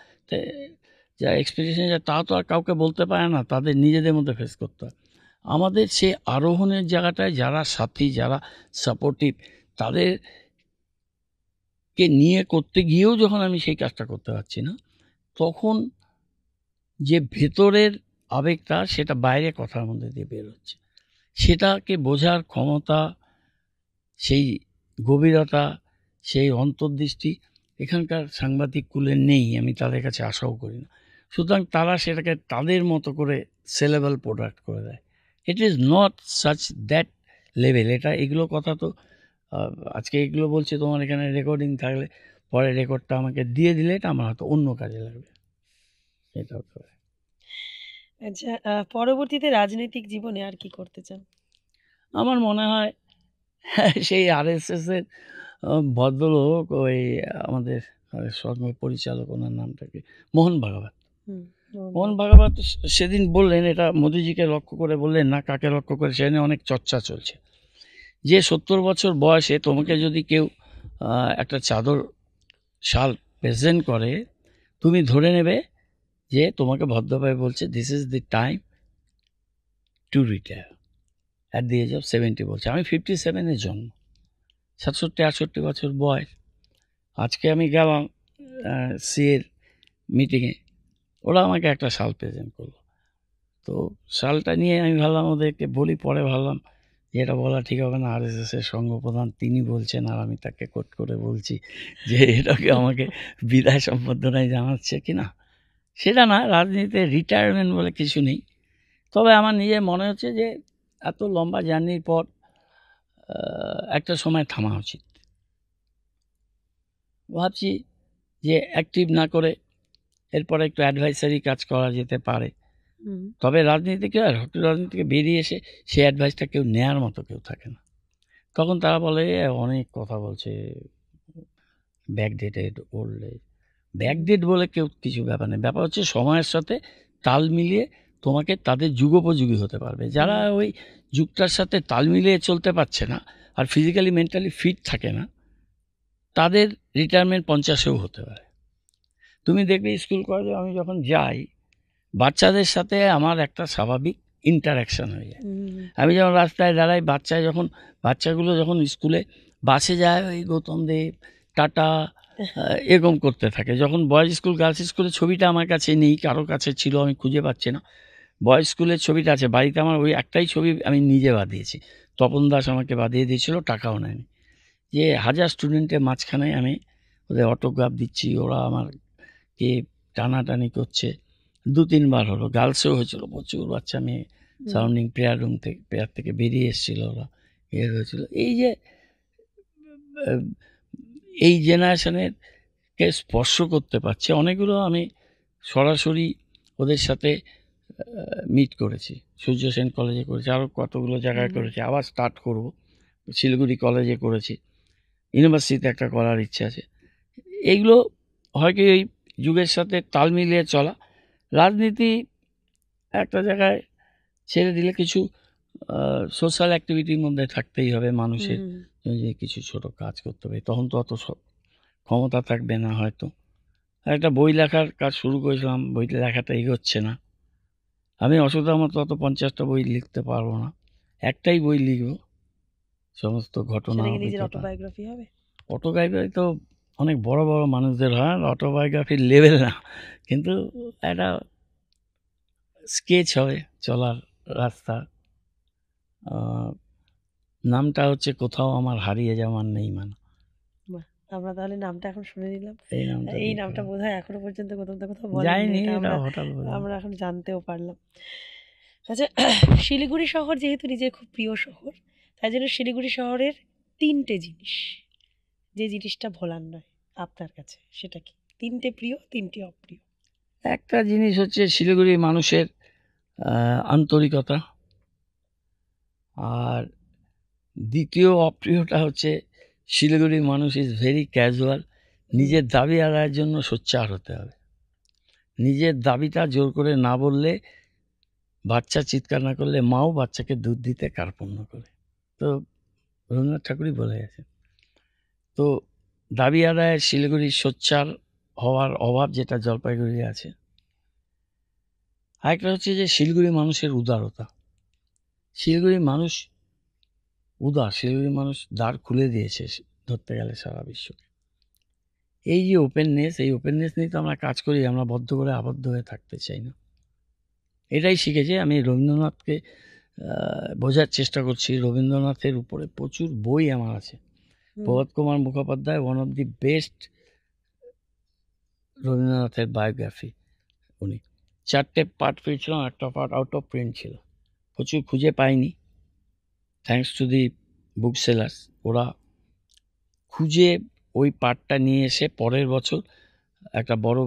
Speaker 1: যা এক্সপিডিশনে যায় তা তো আর কাউকে বলতে পারে না, তাদের নিজেদের মধ্যে ফেস করতে হয়। আমাদের সে আরোহণের জায়গাটায় যারা সাথী, যারা সাপোর্টিভ, তাদেরকে নিয়ে করতে গিয়েও যখন আমি সেই কাজটা করতে পারছি না, তখন যে ভেতরের আবেগটা সেটা বাইরে কথার মধ্যে দিয়ে বেরোচ্ছে, সেটাকে বোঝার ক্ষমতা, সেই গভীরতা, সেই অন্তর্দৃষ্টি এখানকার সাংবাদিক কুলের নেই, আমি তাদের কাছে আশাও করি না। সুতরাং তারা সেটাকে তাদের মতো করে সেলেবল প্রোডাক্ট করে দেয়। It is not such that level. এগুলো কথা তো আজকে এগুলো বলছি, তোমার এখানে রেকর্ডিং থাকলে পরে রেকর্ডটা আমাকে দিয়ে দিলে এটা আমার হয়তো অন্য কাজে লাগবে, এটা হতে পারে।
Speaker 2: আচ্ছা, পরবর্তীতে রাজনৈতিক জীবনে আর কি করতে চান?
Speaker 1: আমার মনে হয় সেই আরএসএসের ভদ্রলোক, ওই আমাদের সঙ্গ পরিচালক, ওনার নামটা কি, মোহন ভাগবত। মোহন ভাগবত সেদিন বললেন, এটা মোদিজিকে লক্ষ্য করে বললেন না, কাকে লক্ষ্য করে সে নিয়ে অনেক চর্চা চলছে, যে 70 বছর বয়সে তোমাকে যদি কেউ একটা চাদর শাল প্রেজেন্ট করে, তুমি ধরে নেবে যে তোমাকে ভদ্রভাবে বলছে this is the time to retire at the age of 70 বলছে। আমি 57-এর জন্ম, 67-68 বছর বয়স। আজকে আমি গেলাম সিএর মিটিংয়ে, ওরা আমাকে একটা শাল প্রেজেন্ট করলো, তো শালটা নিয়ে আমি ভাবলাম ওদেরকে বলি, পরে ভাবলাম যে এটা বলা ঠিক হবে না, আরএসএসের সঙ্গপ্রধান তিনি বলছেন আর আমি তাকে কোট করে বলছি যে এটাকে আমাকে বিদায় সম্বর্ধনায় জানাচ্ছে কি না, সেটা না, রাজনীতিতে রিটায়ারমেন্ট বলে কিছু নেই। তবে আমার নিজের মনে হচ্ছে যে এত লম্বা জার্নির পর একটা সময় থামা উচিত। ভাবছি যে অ্যাক্টিভ না করে এরপরে একটু অ্যাডভাইসারি কাজ করা যেতে পারে। তবে রাজনীতিকে রাজনীতি থেকে বেরিয়ে এসে সেই অ্যাডভাইসটা কেউ নেয়ার মতো কেউ থাকে না। তখন তারা বলে অনেক কথা বলছে, ব্যাকডেটেড, ওল্ড এজ। ব্যাকডেট বলে কেউ কিছু ব্যাপার নেই। ব্যাপার হচ্ছে সময়ের সাথে তাল মিলিয়ে তোমাকে তাদের যুগোপযোগী হতে পারবে। যারা ওই যুগটার সাথে তাল মিলিয়ে চলতে পারছে না আর ফিজিক্যালি মেন্টালি ফিট থাকে না, তাদের রিটায়ারমেন্ট 50-এও হতে পারে। তুমি দেখবে স্কুল কলেজে আমি যখন যাই, বাচ্চাদের সাথে আমার একটা স্বাভাবিক ইন্টারাকশান হয়ে যায়। আমি যখন রাস্তায় দাঁড়াই, বাচ্চাগুলো যখন স্কুলে বাসে যায়, ওই গৌতম দেব, টাটা এরকম করতে থাকে। যখন বয়েজ স্কুল গার্লস স্কুলের ছবিটা আমার কাছে নেই, কারো কাছে ছিল, আমি খুঁজে পাচ্ছি না। বয়েজ স্কুলের ছবিটা আছে বাড়িতে আমার, ওই একটাই ছবি আমি নিজে বাঁধিয়েছি। তপন দাস আমাকে বাঁধিয়ে দিয়েছিল, টাকাও নেয়নি। যে 1000 স্টুডেন্টের মাঝখানে আমি ওদের অটোগ্রাফ দিচ্ছি, ওরা আমাকে টানাটানি করছে। 2-3 বার হলো। গার্লসেও হয়েছিল, প্রচুর বাচ্চা মেয়ে সারাউন্ডিং প্রেয়ার থেকে বেরিয়ে এসেছিল, ওরা হয়েছিল। এই যে এই জেনারেশনের কে স্পর্শ করতে পারছে, অনেকগুলো আমি সরাসরি ওদের সাথে মিট করেছি। সূর্য সেন কলেজে করেছি, আরও কতগুলো জায়গায় করেছি, আবার স্টার্ট করব। শিলিগুড়ি কলেজে করেছি, ইউনিভার্সিটিতে একটা করার ইচ্ছা আছে। এইগুলো হয় কি, এই যুগের সাথে তাল মিলিয়ে চলা। রাজনীতি একটা জায়গায় ছেড়ে দিলে কিছু সোশ্যাল অ্যাক্টিভিটির মধ্যে থাকতেই হবে মানুষের, যে কিছু ছোট কাজ করতে হবে। তখন তো অত ক্ষমতা থাকবে না হয়তো। একটা বই লেখার কাজ শুরু করেছিলাম, বইটা লেখাটা এগোচ্ছে না। আমি অসুবিধার মতো অত 50টা বই লিখতে পারবো না, একটাই বই লিখব, সমস্ত ঘটনা
Speaker 2: অটোবায়োগ্রাফি হবে।
Speaker 1: অটোবায়োগ্রাফি তো অনেক বড় বড় মানুষদের হয়, অটোবায়োগ্রাফির লেভেল না, কিন্তু একটা স্কেচ হবে চলার রাস্তা। নামটা হচ্ছে কোথাও আমার হারিয়ে যাওয়ার নেই মানে।
Speaker 2: আমরা তাহলে নামটা এখন শুনে নিলাম।
Speaker 1: এই
Speaker 2: নামটা বোধহয় এখনো পর্যন্ত কোথাও
Speaker 1: যায়নি,
Speaker 2: আমরা এখন জানতেও পারলাম। আচ্ছা, শিলিগুড়ি শহর যেহেতু নিজের খুব প্রিয় শহর, তাই জন্য শিলিগুড়ি শহরের 3টে জিনিস, যে জিনিসটা ভোলার নয় আপনার কাছে, সেটা কি? 3টে প্রিয়, 3টে অপ্রিয়।
Speaker 1: একটা জিনিস হচ্ছে শিলিগুড়ির মানুষের আন্তরিকতা, আর দ্বিতীয় অপ্রিয়টা হচ্ছে শিলিগুড়ির মানুষ ইজ ভেরি ক্যাজুয়াল। নিজের দাবি আদায়ের জন্য সোচ্চার হতে হবে। নিজের দাবিটা জোর করে না বললে, বাচ্চা চিৎকার না করলে মাও বাচ্চাকে দুধ দিতে কার্পণ্য করে। তো রবীন্দ্রনাথ ঠাকুরই বলে গেছে। তো দাবি আদায়ের শিলিগুড়ির সোচ্চার হওয়ার অভাব যেটা জলপাইগুড়ি আছে। আরেকটা হচ্ছে যে শিলিগুড়ির মানুষের উদারতা। শিলিগুড়ির মানুষ উদার, শিলিগুড়ির মানুষ দ্বার খুলে দিয়েছে ধরতে গেলে সারা বিশ্বকে। এই যে ওপেননেস, এই ওপেননেস নিয়ে তো আমরা কাজ করি, আমরা বদ্ধ করে আবদ্ধ হয়ে থাকতে চাই না। এটাই শিখেছি আমি রবীন্দ্রনাথকে বোঝার চেষ্টা করছি। রবীন্দ্রনাথের উপরে প্রচুর বই আমার আছে। Prabhat Kumar Mukhopadhyay one of the best রবীন্দ্রনাথের বায়োগ্রাফি। উনি 4টে পার্ট পেয়েছিলাম, একটা পার্ট আউট অফ প্রিন্ট ছিল, প্রচুর খুঁজে পাইনি, thanks to the book sellers. ওরা খুঁজে ওই পার্টটা নিয়ে এসে পরের বছর একটা বড়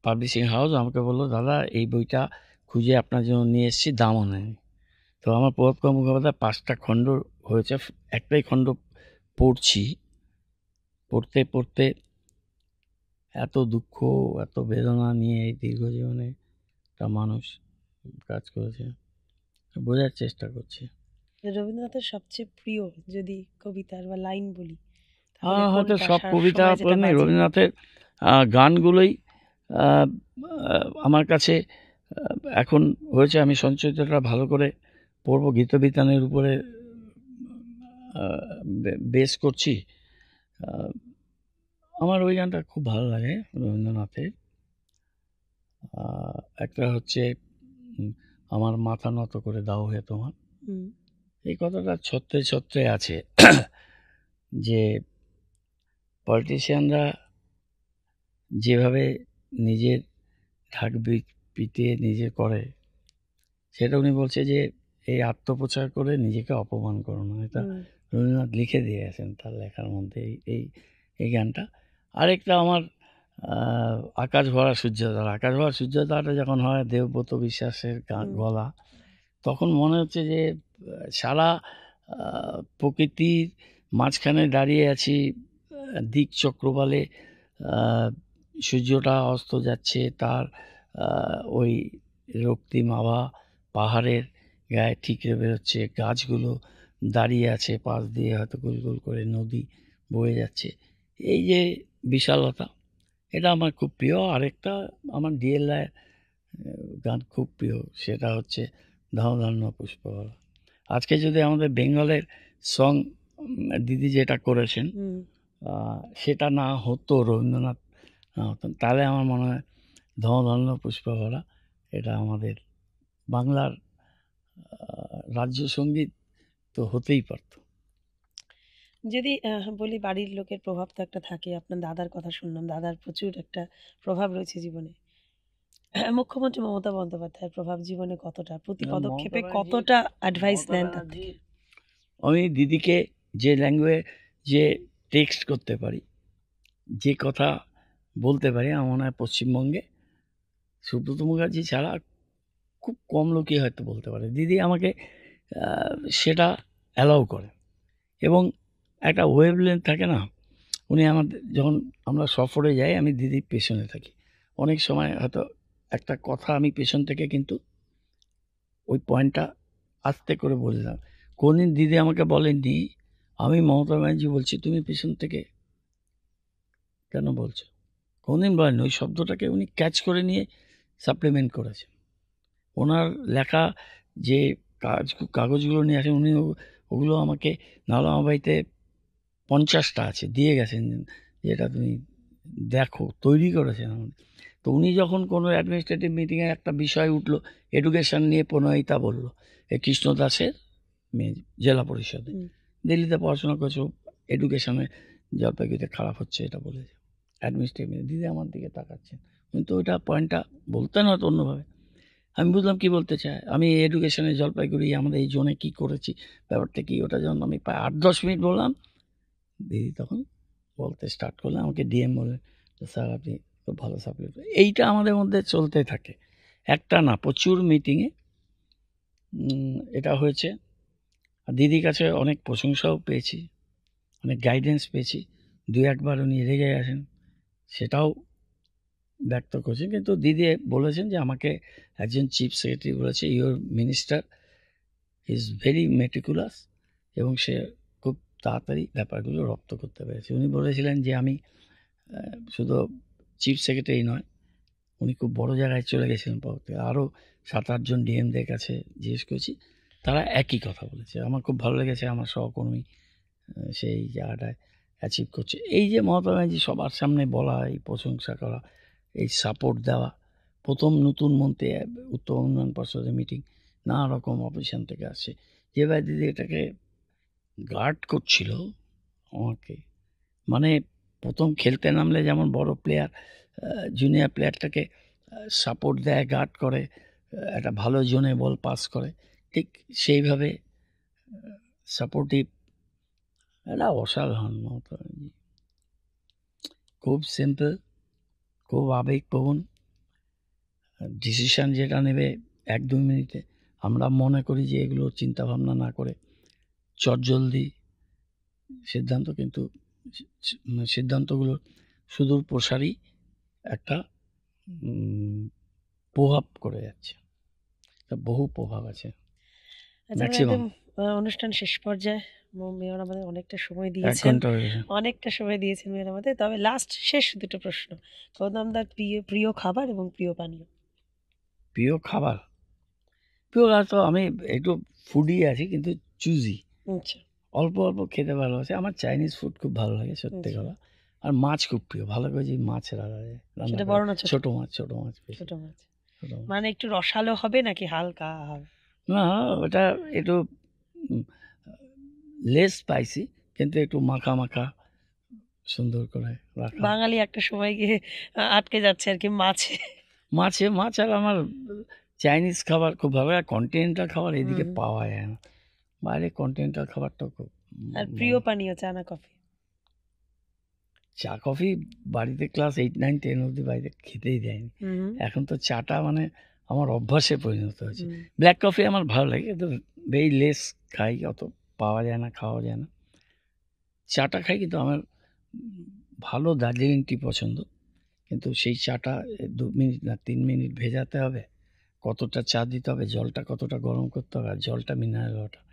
Speaker 1: পাবলিশিং হাউস আমাকে বললো, দাদা এই বইটা খুঁজে আপনার জন্য নিয়ে এসেছি, দামও নেয়নি। তো আমার প্রভাত কুমার মুখোপাধ্যায় 5টা খণ্ড হয়েছে, একটাই খণ্ড পড়ছি। পড়তে পড়তে এত দুঃখ, এত বেদনা নিয়ে এই দীর্ঘ জীবনে একটা মানুষ কাজ করেছে, বোঝার চেষ্টা করছি।
Speaker 2: রবীন্দ্রনাথের সবচেয়ে প্রিয় যদি কবিতার বা লাইন বলি,
Speaker 1: হয়তো সব কবিতা নেই, রবীন্দ্রনাথের গানগুলোই আমার কাছে এখন হয়েছে। আমি সঞ্চয়িতাটা ভালো করে পড়বো, গীতবিতানের উপরে বেস করছি। আমার ওই গানটা খুব ভালো লাগে রবীন্দ্রনাথের। একটা হচ্ছে আমার মাথা নত করে দাও হে তোমার। এই কথাটা ছত্রে ছত্রে আছে যে পলিটিশিয়ানরা যেভাবে নিজের ঢাক পিটিয়ে নিজে করে, সেটা উনি বলছে যে এই আত্মপ্রচার করে নিজেকে অপমান করো না। এটা রবীন্দ্রনাথ লিখে দিয়ে গেছেন তার লেখার মধ্যে এই এই গানটা। আরেকটা আমার আকাশ ভরা সূর্যতারা। আকাশ ভরা সূর্যতারাটা যখন হয় দেবব্রত বিশ্বাসের গলা, তখন মনে হচ্ছে যে সারা প্রকৃতির মাঝখানে দাঁড়িয়ে আছি, দিক চক্রবালে সূর্যটা অস্ত যাচ্ছে, তার ওই রক্তিম আভা পাহাড়ের গায়ে ঠিকরে বেরোচ্ছে, গাছগুলো দাঁড়িয়ে আছে, পাশ দিয়ে হয়তো গোল গোল করে নদী বয়ে যাচ্ছে। এই যে বিশালতা, এটা আমার খুব প্রিয়। আরেকটা আমার ডিএলআই গান খুব প্রিয়, সেটা হচ্ছে ধনধান্য পুষ্পবালা। আজকে যদি আমাদের বেঙ্গলের সং দিদি যেটা করেছেন সেটা না হতো, রবীন্দ্রনাথ না হতেন, তাহলে আমার মনে হয় ধনধান্য পুষ্পভরা এটা আমাদের বাংলার রাজ্য সঙ্গীত তো হতেই পারত।
Speaker 2: যদি বলি বাড়ির লোকের প্রভাব তো একটা থাকে, আপনার দাদার কথা শুনলাম, দাদার প্রচুর একটা প্রভাব রয়েছে জীবনে। মুখ্যমন্ত্রী মমতা বন্দ্যোপাধ্যায়ের প্রভাব জীবনে কতটা, প্রতি পদক্ষেপে কতটা অ্যাডভাইস দেন?
Speaker 1: আমি দিদিকে যে ল্যাঙ্গুয়েজে টেক্সট করতে পারি, যে কথা বলতে পারি, আমার মনে হয় পশ্চিমবঙ্গে সুব্রত মুখার্জি ছাড়া খুব কম লোকই হয়তো বলতে পারে। দিদি আমাকে সেটা অ্যালাউ করে, এবং একটা ওয়েভলেন্থ থাকে না। উনি আমাদের যখন আমরা সফরে যাই, আমি দিদির পেছনে থাকি, অনেক সময় হয়তো একটা কথা আমি পেছন থেকে কিন্তু ওই পয়েন্টটা আস্তে করে বললাম। কোনদিন দিদি আমাকে বলেননি আমি মমতা ব্যানার্জি বলছি, তুমি পেছন থেকে কেন বলছো, কোনদিন বলেন। ওই শব্দটাকে উনি ক্যাচ করে নিয়ে সাপ্লিমেন্ট করেছেন। ওনার লেখা যে কাগজগুলো নিয়ে আসেন, উনি ওগুলো আমাকে, নাহলে আমার বাড়িতে 50টা আছে, দিয়ে গেছেন, যেটা তুমি দেখো, তৈরি করেছেন আমাদের। তো উনি যখন কোনো অ্যাডমিনিস্ট্রেটিভ মিটিংয়ে একটা বিষয় উঠলো, এডুকেশন নিয়ে প্রণয়িতা বললো, এই কৃষ্ণ দাসের মেয়ে, জেলা পরিষদে দিল্লিতে পড়াশোনা করেছে, এডুকেশনে জলপাইগুড়িতে খারাপ হচ্ছে এটা বলেছে অ্যাডমিনিস্ট্রেটিভ মিটিং। দিদি আমার দিকে তাকাচ্ছেন, কিন্তু ওইটা পয়েন্টটা বলতেন হয়তো অন্যভাবে। আমি বুঝলাম কি বলতে চায়। আমি এডুকেশনে জলপাইগুড়ি আমাদের এই জোনে কী করেছি, ব্যাপারটা কী, ওটা যখন আমি প্রায় 8-10 মিনিট বললাম, দিদি তখন বলতে স্টার্ট করলেন। আমাকে ডিএম বললেন, স্যার আপনি খুব ভালো সাপ্লাই। এইটা আমাদের মধ্যে চলতে থাকে, একটা না, প্রচুর মিটিংয়ে এটা হয়েছে। আর দিদির কাছে অনেক প্রশংসাও পেয়েছি, অনেক গাইডেন্স পেয়েছি। 2-1বার উনি রেগে গেছেন, সেটাও ব্যক্ত করছেন, কিন্তু দিদি বলেছেন যে আমাকে একজন চিফ সেক্রেটারি বলেছে, your minister is very meticulous, এবং সে খুব তাড়াতাড়ি ব্যাপারগুলো রপ্ত করতে পেরেছে। উনি বলেছিলেন যে আমি শুধু চিফ সেক্রেটারি নয়, উনি খুব বড় জায়গায় চলে গেছিলেন পর থেকে, আরও 7-8 জন ডিএমদের কাছে জিজ্ঞেস করেছি, তারা একই কথা বলেছে। আমার খুব ভালো লেগেছে, আমার সহকর্মী সেই জায়গাটায় অ্যাচিভ করছে। এই যে মমতা ব্যানার্জি সবার সামনে বলা, এই প্রশংসা করা, এই সাপোর্ট দেওয়া, প্রথম নতুন মন্ত্রী, উত্তর উন্নয়ন পর্ষদের মিটিং, নানা রকম অপোজিশন থেকে আসছে, যেভাবে দিদি এটাকে গার্ড করছিল আমাকে, মানে প্রথম খেলতে নামলে যেমন বড় প্লেয়ার জুনিয়র প্লেয়ারটাকে সাপোর্ট দেয়, গার্ড করে, একটা ভালো জোনে বল পাস করে, ঠিক সেইভাবে সাপোর্টিভ, এটা অসাধারণ মমতা ব্যানার্জি। খুব সিম্পল, খুব আবেগপ্রবণ, ডিসিশান যেটা নেবে 1-2 মিনিটে। আমরা মনে করি যে এগুলো চিন্তাভাবনা না করে চটজলদি সিদ্ধান্ত, কিন্তু সিদ্ধান্তগুলো সুদূর প্রসারী একটা প্রভাব করে যাচ্ছে, বহু প্রভাব আছে ম্যাক্সিমাম।
Speaker 2: অনুষ্ঠান শেষ পর্যায়ে, মেয়র আমাদের অনেকটা সময় দিয়েছেন, মেয়র আমাদের। তবে লাস্ট শেষ দুটো প্রশ্ন, গৌতমদার প্রিয় খাবার এবং প্রিয় পানীয়।
Speaker 1: প্রিয় খাবার তো আমি একটু ফুডি আছি, কিন্তু চুজি, অল্প অল্প খেতে ভালোবাসি। আমার চাইনিজ ফুড খুব ভালো লাগে সত্যি কথা। আর মাছ খুব প্রিয়, ভালো করে যে মাছ রান্না যায়, ছোট মাছ,
Speaker 2: মানে একটু রসালো হবে নাকি হালকা?
Speaker 1: না, ওটা একটু লেস স্পাইসি, কিন্তু একটু মাখা মাখা সুন্দর করে রাখা।
Speaker 2: বাঙালি একটা সময় গিয়ে আটকে যাচ্ছে আর কি মাছে।
Speaker 1: মাছ আর আমার চাইনিজ খাবার খুব ভালো লাগে। কন্টিনেন্টাল খাবার এদিকে
Speaker 2: হুম।
Speaker 1: পাওয়া যায় না। বাইরে কন্টিনেন্টাল খাবারটা খুব
Speaker 2: আর প্রিয় পানীয় চা না কফি?
Speaker 1: চা কফি বাড়িতে ক্লাস 8, 9, 10 অবধি বাড়িতে খেতেই দেয়নি।
Speaker 2: হুম
Speaker 1: এখন তো চাটা মানে আমার অভ্যাসে পরিণত হয়েছে।
Speaker 2: হুম।
Speaker 1: ব্ল্যাক কফি আমার ভালো লাগে, কিন্তু ভেরি লেস খাই, অত পাওয়া যায় না, খাওয়া যায় না। চাটা খাই, কিন্তু আমার ভালো দার্জিলিং টি পছন্দ। কিন্তু সেই চাটা 2 মিনিট না 3 মিনিট ভেজাতে হবে, কতটা চা দিতে হবে, জলটা কতটা গরম করতে হবে, আর জলটা মিনারেল ওয়াটার।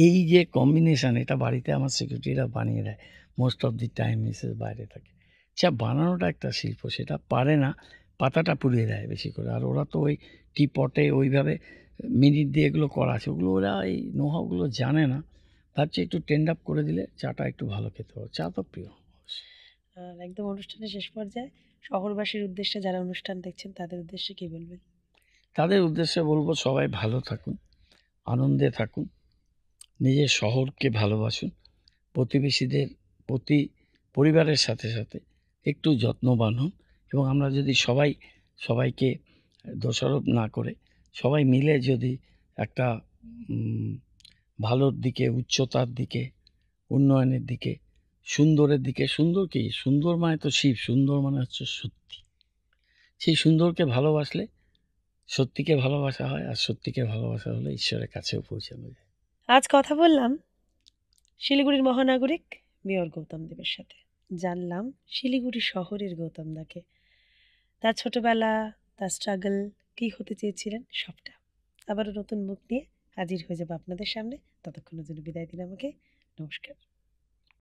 Speaker 1: এই যে কম্বিনেশন, এটা বাড়িতে আমার সিকিউরিটিরা বানিয়ে দেয়। Most of the time Mrs বাইরে থাকে। চা বানানোটা একটা শিল্প, সেটা পারে না, পাতাটা পুড়িয়ে দেয় বেশি করে। আর ওরা তো ওই টি পটে ওইভাবে মিনিট দিয়ে এগুলো করা আছে, ওগুলো ওরা এই নোহাগুলো জানে না। ভাবছি একটু টেন্ড আপ করে দিলে চাটা একটু ভালো খেতে হবে। চা তো প্রিয়।
Speaker 2: আর একদম অনুষ্ঠানের শেষ পর্যায়ে শহরবাসীর উদ্দেশ্যে, যারা অনুষ্ঠান দেখছেন তাদের উদ্দেশ্যে কি বলবেন?
Speaker 1: তাদের উদ্দেশ্যে বলবো, সবাই ভালো থাকুন, আনন্দে থাকুন, নিজের শহরকে ভালোবাসুন, প্রতিবেশীদের প্রতি, পরিবারের সাথে সাথে একটু যত্নবান হন। এবং আমরা যদি সবাইকে দোষারোপ না করে সবাই মিলে যদি একটা ভালোর দিকে, উচ্চতার দিকে, উন্নয়নের দিকে, সুন্দরের দিকে, সুন্দর কি, সুন্দর মানে তো শিব, সুন্দর মানে হচ্ছে সত্যি, সেই সুন্দরকে ভালোবাসলে সত্যিকে ভালোবাসা হয়, আর সত্যিকে ভালোবাসা হলে ঈশ্বরের কাছেও পৌঁছানো যায়।
Speaker 2: আজ কথা বললাম শিলিগুড়ির মহানাগরিক মেয়র গৌতম দেবের সাথে। জানলাম শিলিগুড়ি শহরের গৌতম দাকে, তার ছোটবেলা, তার স্ট্রাগল, কি হতে চেয়েছিলেন সবটা। আবারও নতুন মুখ নিয়ে হাজির হয়ে যাবো আপনাদের সামনে। ততক্ষণের জন্য বিদায় দিন আমাকে। নমস্কার।